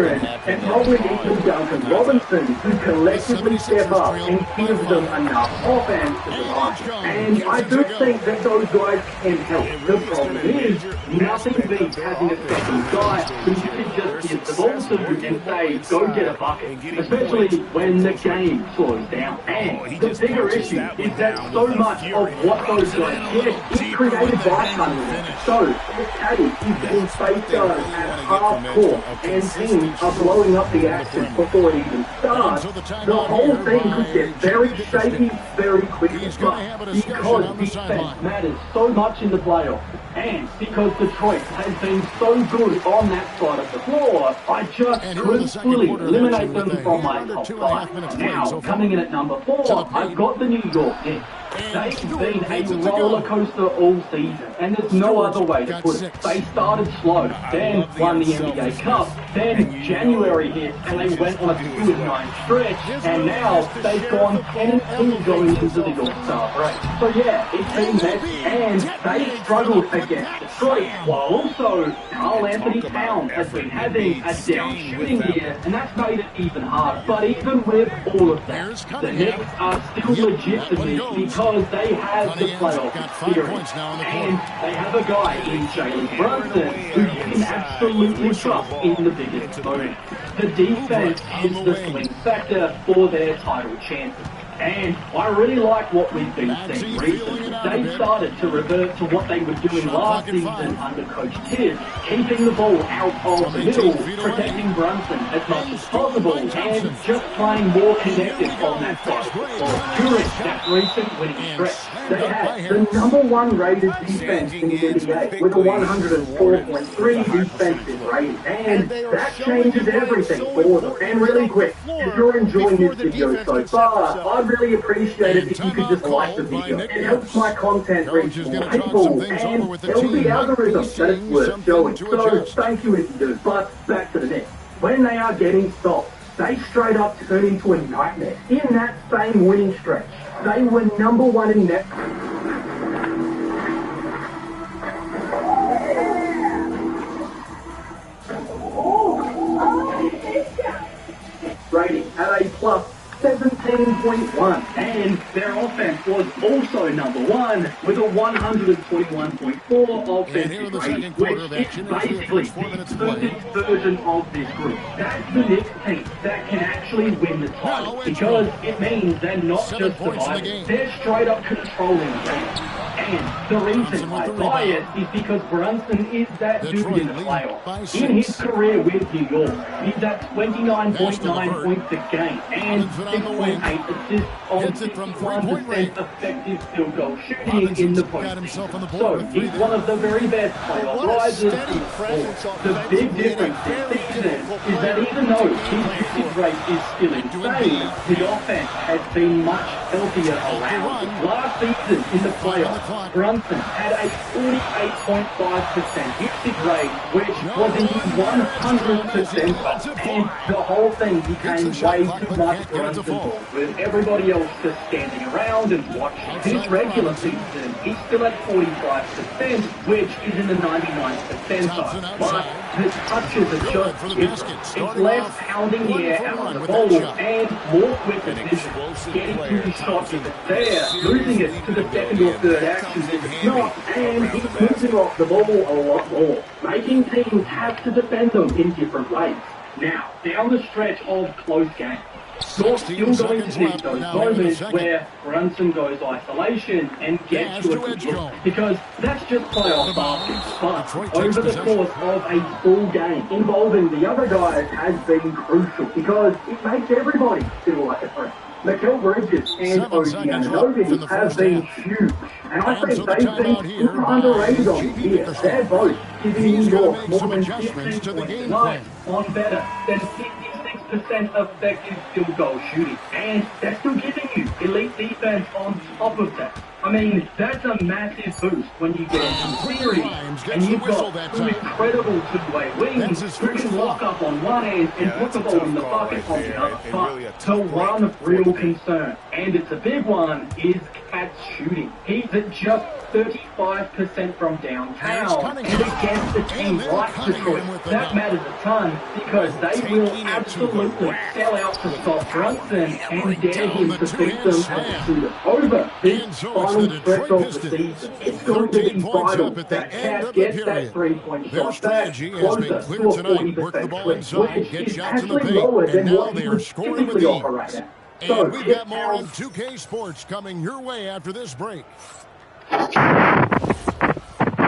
and probably even Duncan Robinson, who collectively step up and give them enough offense to survive. And I do think that those guys can help. The problem is, nothing beats having a second guy who you can just give the ball to and say, go get a bucket, especially when the game slows down. And the bigger issue is that so much of what those guys get is created by Cunningham. So, if Cade is being space guarded at half court and teams are blowing up the action before it even starts, the whole thing could get very shaky very quickly. But because defense matters so much in the playoffs, and because Detroit has been so good on that side of the floor, I just couldn't fully eliminate them from my top 5. Now, coming in at #4, I've got the New York Knicks. They've been a roller coaster all season, and there's no other way to put it. They started slow, then won the NBA Cup, then January hit, and they went on a 2-9 stretch, and now they've gone 10-2 going into the All-Star break. So yeah, it's been messy, and they struggled against Detroit, while also Karl Anthony Towns has been having a down shooting year, and that's made it even harder. But even with all of that, the Knicks are still legit to me because they have the playoff experience, and they have a guy in Jalen Brunson who you can absolutely trust in the biggest moment. The defense is the swing factor for their title chances. And I really like what we've been seeing recently. They've started to revert to what they were doing last season under Coach Tibbs, keeping the ball out of the middle, protecting Brunson as much as possible, and just playing more connected on that side of the floor. During that recent winning stretch, they had the #1 rated defense in the NBA with a 104.3 defensive rating, and that changes everything for them. And really quick, if you're enjoying this video so far, I'd really appreciate it if you could just like the video. It helps my content reach more people, and tells the algorithm that it's worth showing. So thank you if you do. But back to the Knicks. When they are getting stopped, they straight up turn into a nightmare. In that same winning stretch, they were #1 in net rating at a plus 17.1, and their offense was also #1 with a 121.4 offensive rating, which is basically the perfect version of this group. That's the Knicks team that can actually win the title, because it means they're not just surviving, they're straight up controlling the game. And the reason I buy it is because Brunson is that dude in the playoffs. In his career with New York, he's at 29.9 points a game and 6.8 assists on 61% effective field goal shooting in the postseason. So he's one of the very best playoff risers in sport. The big difference this season is that even though his usage rate is still insane, the offense has been much healthier around. Last season in the playoffs, Brunson had a 48.5% usage rate, which was in his 100th percentile, and the whole thing became way too much Brunson ball, with everybody else just standing around and watching. This regular season, he's still at 45%, which is in the 99th percentile, but the touches are just different. It's less pounding the air out of the ball and more quick decisions. Getting to his shots if it's there, losing it to the second or third actions if it's not, and he's moving off the ball a lot more, making teams have to defend them in different ways. Now, down the stretch of close games, you're still going to see those moments where Brunson goes isolation and gets you a good look, because that's just playoff basketball. But over the course of a full game, involving the other guys has been crucial, because it makes everybody feel like a threat. Mikal Bridges and OG Anunoby have been huge, and I think they've been super underrated on this year. They're both giving New York more than 15 points a night on better than 56% effective field goal shooting, and they're still giving you elite defense on top of that. I mean, that's a massive boost when you get into the series, and you've got two incredible two-way wings who can lock up on one end and put the ball in the bucket on the other. But the one real concern, and it's a big one, is Cat's shooting. He's at just 35% from downtown, and against a team like Detroit, that matters a ton, because they will absolutely sell out to stop Brunson and dare him to beat them as a shooter. Over this final stretch of the season, it's going to be vital that Cat gets that three-point shot back closer to a 40% clip, which is actually lower than what he would typically operate at. So, we've got more on 2K Sports coming your way after this break.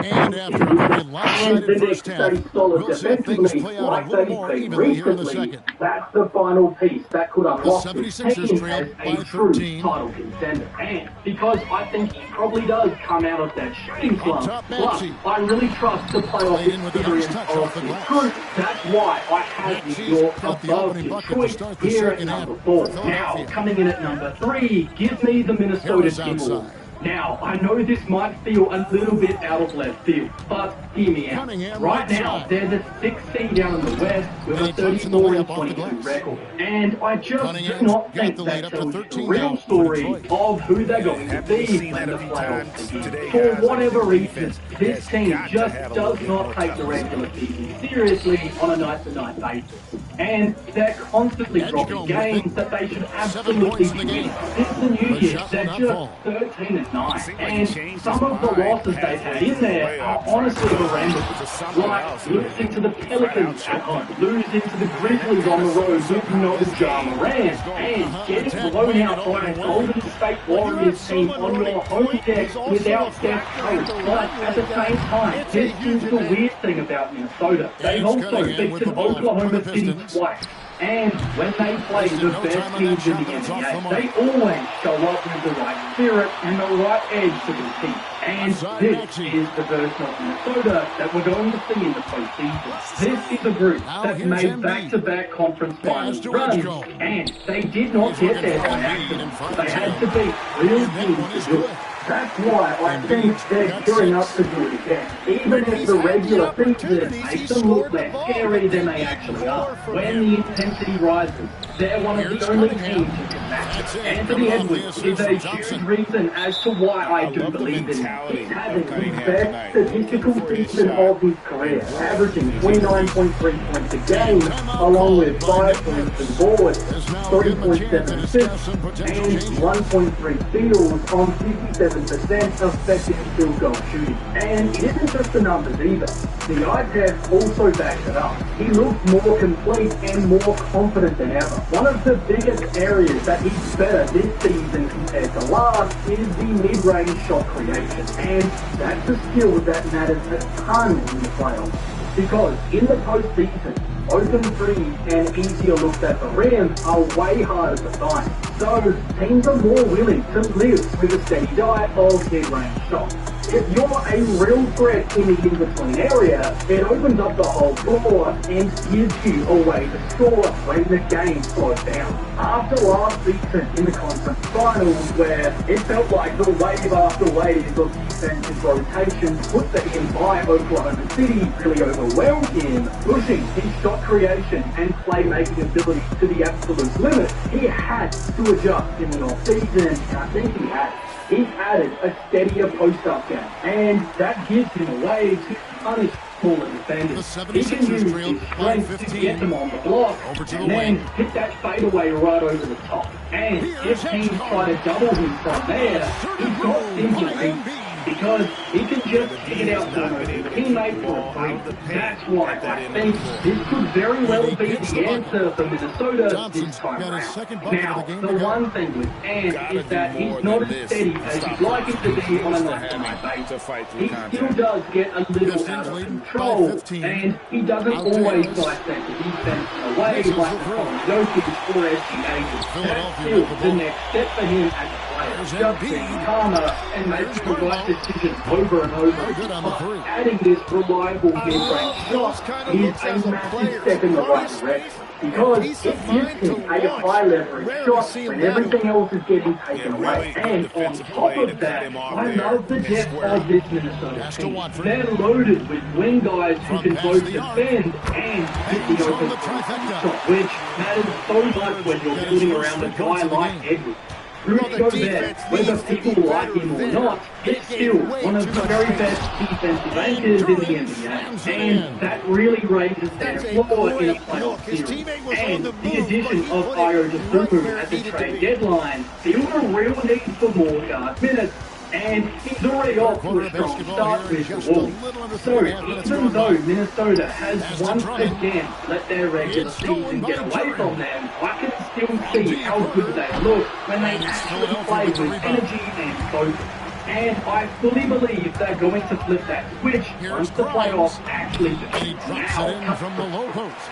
And after a very lopsided first half, we'll see things play out a little more evenly here in the second. That's the final piece that could unlock the this 76ers team as trail a by true 13. title contender. And because I think he probably does come out of that shooting slump, plus I really trust the playoff experience of this group. That's why I have New York above Detroit here at number 4. Now, coming in at number 3 gives me the Minnesota Timberwolves. Now, I know this might feel a little bit out of left field, but hear me out. Right now, they're the 6th seed down in the West with a 34-22 record. And I just do not think that tells the real story of who they're going to be when the playoffs begin. For whatever reason, this team just does not take the regular season seriously on a night-to-night basis. And they're constantly dropping games that they should absolutely win. Since the New Year, they're just 13-9. And some of the losses they've had in there are honestly horrendous. Like losing to the Pelicans at home, losing to the Grizzlies on the road with no Ja Morant, and getting blown out by a Golden State Warriors team on your home deck without Steph Curry. But at the same time, this is the weird thing about Minnesota. They've also beaten Oklahoma City twice. And when they play the best teams in the NBA, they always show up with the right spirit and the right edge to the team. And this is the version of Minnesota that we're going to see in the postseason. This is a group that made back-to-back conference finals runs, and they did not get there by accident. They had to beat real teams to do it. That's why I think they're gearing up to do it again. Even if the regular season makes them look less scary than they actually are. When the intensity rises, they're one of the only teams who can match it. Anthony Edwards is a huge reason as to why I do believe in him. He's having the best statistical season of his career, averaging 29.3 points a game, along with 5 points and boards, 3.7 assists, and 1.3 steals on 57% effective field goal shooting. And it isn't just the numbers either. The eye test also backs it up. He looks more complete and more confident than ever. One of the biggest areas that he's better this season compared to last is the mid-range shot creation, and that's a skill that matters a ton in the playoffs. Because in the postseason, open threes and easier looks at the rim are way harder to find. So teams are more willing to live with a steady diet of mid-range shots. If you're a real threat in the in-between area, it opens up the whole floor and gives you a way to score when the game slows down. After last season in the conference finals, where it felt like the wave after wave of defensive rotation put the him by Oklahoma City really overwhelmed him, pushing his shot creation and playmaking ability to the absolute limit, he had to adjust in the offseason, and I think he had. He's added a steadier post-up game, and that gives him a way to punish smaller defenders. He can use his strength to get them on the block, and then hit that fadeaway right over the top. And if teams try to double him from there, he's got sympathy, because he can just kick it out to his teammate for a three. That's why I think this could very well be the answer for Minnesota this time around. Now, the one thing with Ant is that he's not as steady as he'd like him to be on a night-to-night basis. He still does get a little out of control, and he doesn't always dissect the defense in a way like Jokic or SGA. That's still the next step for him as a player. Just being calmer and making the right decisions over and over. But adding this reliable mid-range shot is a massive step in the right direction. Because it gives him a high leverage shot when everything else is getting taken away. And on top of that, I love the depth of this Minnesota team. They're loaded with wing guys who can both defend and hit the open shot, which matters so much when you're building around a guy like Edwards. Rudy Gobert, whether people like him or not, is still one of the very best defensive anchors in the NBA. And that really raises their floor in a playoff series. And the addition of Ayo Dosunmu at the trade deadline feels a real need for more guard minutes. And he's already off to a strong start with the Wolves. So even though Minnesota has once again let their regular season get away from them, I can still see how good they look when they actually play with energy and focus. And I fully believe they're going to flip that switch once the playoffs actually begin. Now, from the low post.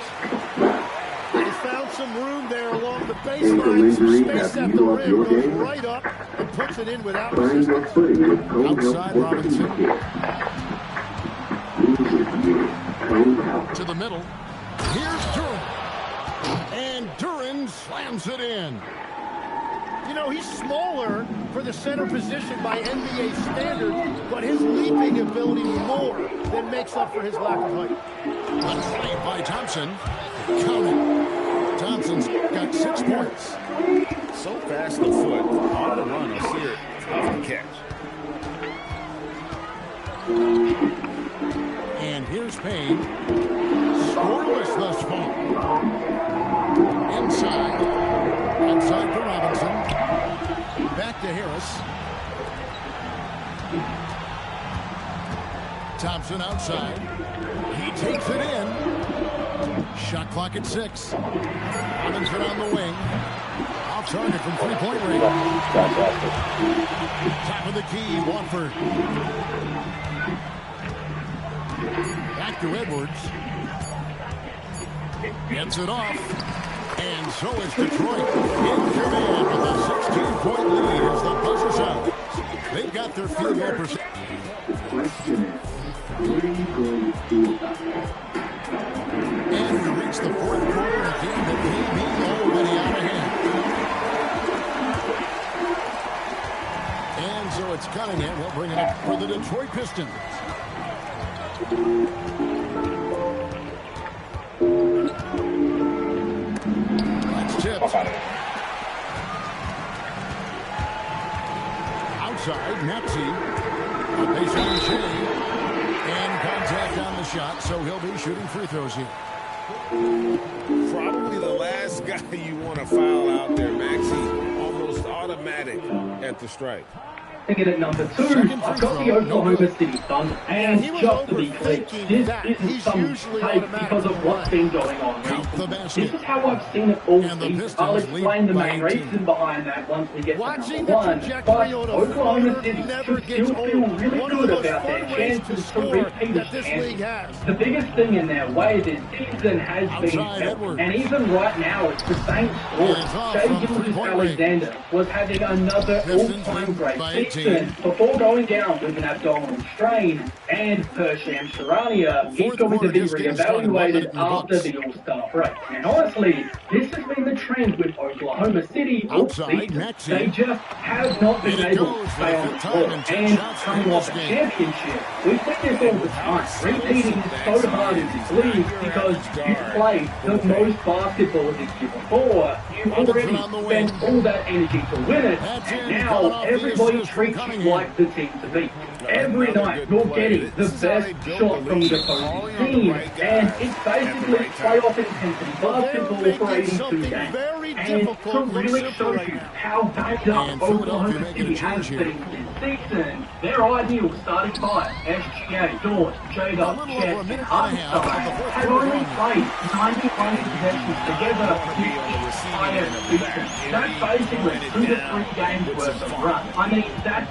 They found some room there along the baseline. Space at the rim goes right up and puts it in without resistance. Outside Robinson. To the middle. Here's Duran. And Duran slams it in. You know, he's smaller for the center position by NBA standards, but his leaping ability more than makes up for his lack of height. A play by Thompson. Counting. Thompson's got 6 points. So fast the foot. On the run, I see it. Tough to catch. And here's Payne. Scoreless thus far. Inside. Outside for Robinson. Back to Harris. Thompson outside. He takes it in. Shot clock at 6. Robinson on the wing. Off target from three-point range. Top of the key, Watford. Back to Edwards. Gets it off. And so is Detroit. In command with a 16-point lead as the buzzer sounds. They've got their field goal percentage. The question is, what are you going to do about it? And we reach the fourth quarter in a game that may be already out of hand. And so it's Cunningham. He'll bring it up for the Detroit Pistons. That's tipped. Outside, Maxey. A baseline shade. And contact on the shot, so he'll be shooting free throws here. Probably the last guy you want to foul out there, Maxey. Almost automatic at the strike. Thinking at number 2, I've got the Oklahoma City Thunder. And just to be clear, this isn't some take because of what's been going on recently. This is how I've seen it all season. I'll explain the main reason behind that once we get to number 1. But Oklahoma City should still feel really good about their chances to repeat as champions. The biggest thing in their way this season has been health. And even right now, it's the same story. Shai Gilgeous-Alexander was having another all-time great season before going down with an abdominal strain, and per Shams Charania, he's going to be reevaluated after the All-Star break. And honestly, this has been the trend with Oklahoma City all season. They just have not been able to stay on the floor. And coming off a championship, we see this all the time. Repeating is so hard in this league because you played the most basketball this year before. You already spent all that energy to win it, and now everybody treats you like the team to beat. Every night you're getting the best shot from the opposing team, and it's basically playoff intensity basketball for 82 games. And to really show you how banged up Oklahoma City has been this season, their ideal starting five, SGA, Dort, Jada, Chet, and Hartenstein, have only played 91 possessions together this entire season. That's basically 2 to 3 games worth of run. I mean, that's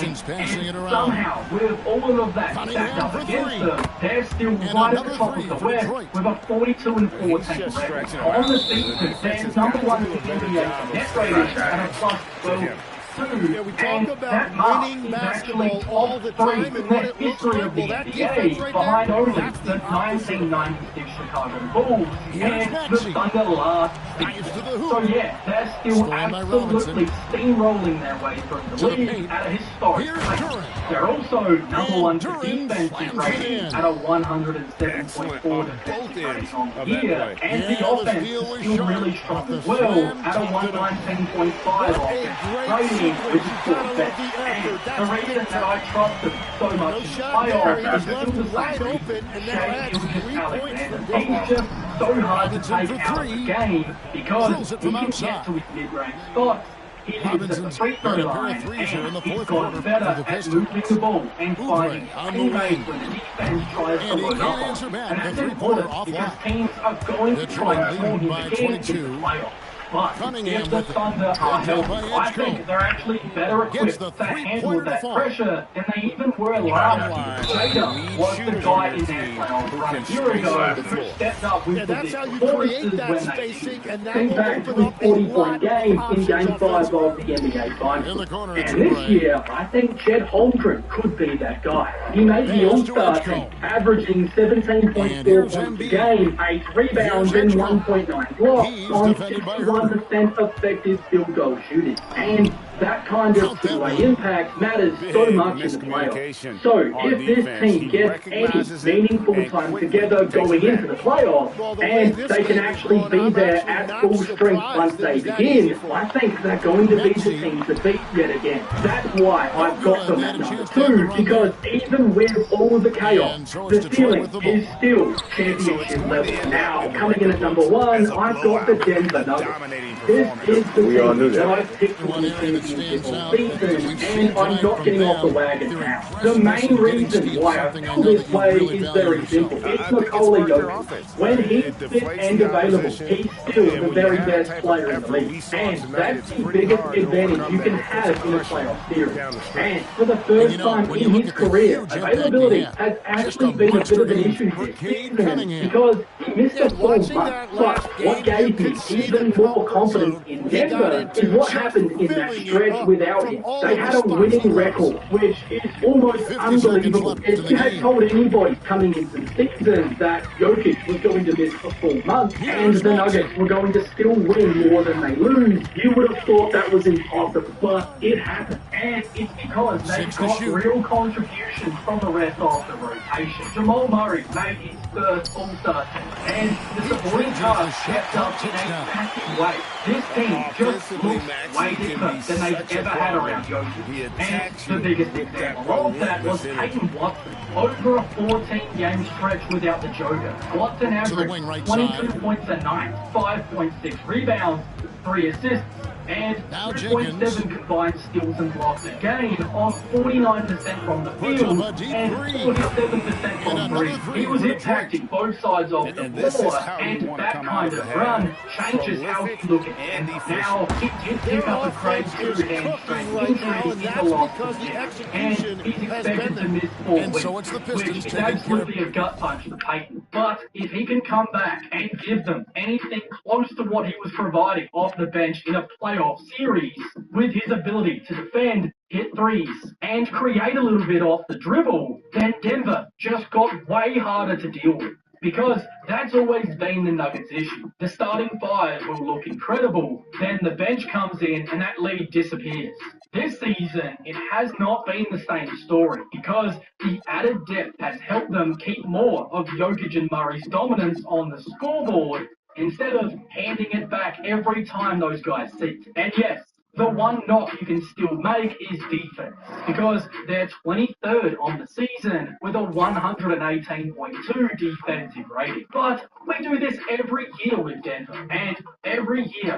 insane. And somehow, with all of that stacked up against them, they're still right at the top of the West with a 42-14 record. On the season, they're number 1 in the NBA net rating at a +12. And that mark is actually top 3 in the history of the NBA, behind only the 1996 Chicago Bulls and the Thunder last season. So yeah, they're still absolutely steamrolling their way through the league at a historic rate. They're also number 1 for defensive rating at a 107.4 defensive rating on the year, and the offense is still really strong as well at a 119.5 offensive rating. Which is still the best. And the reason that I trust them so much in the playoffs is still the same reason. Shai Gilgeous-Alexander. He's just so hard to take out of the game because he can get to his mid-range spots. He lives at the free throw line, and he's gotten better at moving the ball and finding teammates when the defense tries to load up on him. And that's important because teams are going to try and pull him again in the playoffs. But if the Thunder are healthy, I think they're actually better equipped to handle that pressure than they even were last year. Jada was the guy in their playoff run a year ago who stepped up with the big performances when they did. Think back to his 40-point game in Game 5 of the NBA Finals. And this year, I think Chet Holmgren could be that guy. He made the All-Star team, averaging 17.4 points a game, 8 rebounds, and 1.9 blocks on 61% effective field goal shooting. And that kind of two-way impact matters so much in the playoffs. So if this team gets any meaningful time together going into the playoffs, and they can actually be there at full strength once they begin, I think they're going to be the team to beat yet again. That's why I've got them at number 2, because even with all of the chaos, the ceiling is still championship level. Now, coming in at number 1, I've got the Denver Nuggets. This is the team that I've picked to win the championship all season, and I'm not getting off the wagon now. The main reason why I feel this way is very simple. It's Nikola Jokic. When he's fit and available, he's still the very best player in the league. And that's the biggest advantage you can have in a playoff series. And for the first time in his career, availability has actually been a bit of an issue this season because he missed a full month. But what gave me even more confidence in Denver is what happened in that stretch without him. They had a winning record, which is almost unbelievable. If you had told anybody coming into the season that Jokic was going to miss a full month and the Nuggets were going to still win more than they lose, you would have thought that was impossible. But it happened. And it's because they got real contributions from the rest of the rotation. Jamal Murray made his first All-Star team, and the supporting cast stepped up in a massive way. This team just looks way different than they've ever had around Jokic. And the biggest example of that was Peyton Watson. Over a 14-game stretch without the Joker, Watson averaged 22 points a night, 5.6 rebounds, 3 assists, and Now 2.7 combined steals and blocks a game on 49% from the field and 47% from three. He was impacting both sides of the floor, and that kind of run changes how he look at Denver. Now, he did pick up a grade 2 hamstring injury in the loss to Denver, and he's expected to miss 4 weeks, which is absolutely a gut punch for Peyton. But if he can come back and give them anything close to what he was providing off the bench in a playoff series, with his ability to defend, hit threes, and create a little bit off the dribble, then Denver just got way harder to deal with. Because that's always been the Nuggets' issue. The starting five will look incredible, then the bench comes in and that lead disappears. This season, it has not been the same story because the added depth has helped them keep more of Jokic and Murray's dominance on the scoreboard instead of handing it back every time those guys sit. And yes, the one knock you can still make is defense, because they're 23rd on the season with a 118.2 defensive rating. But we do this every year with Denver, and every year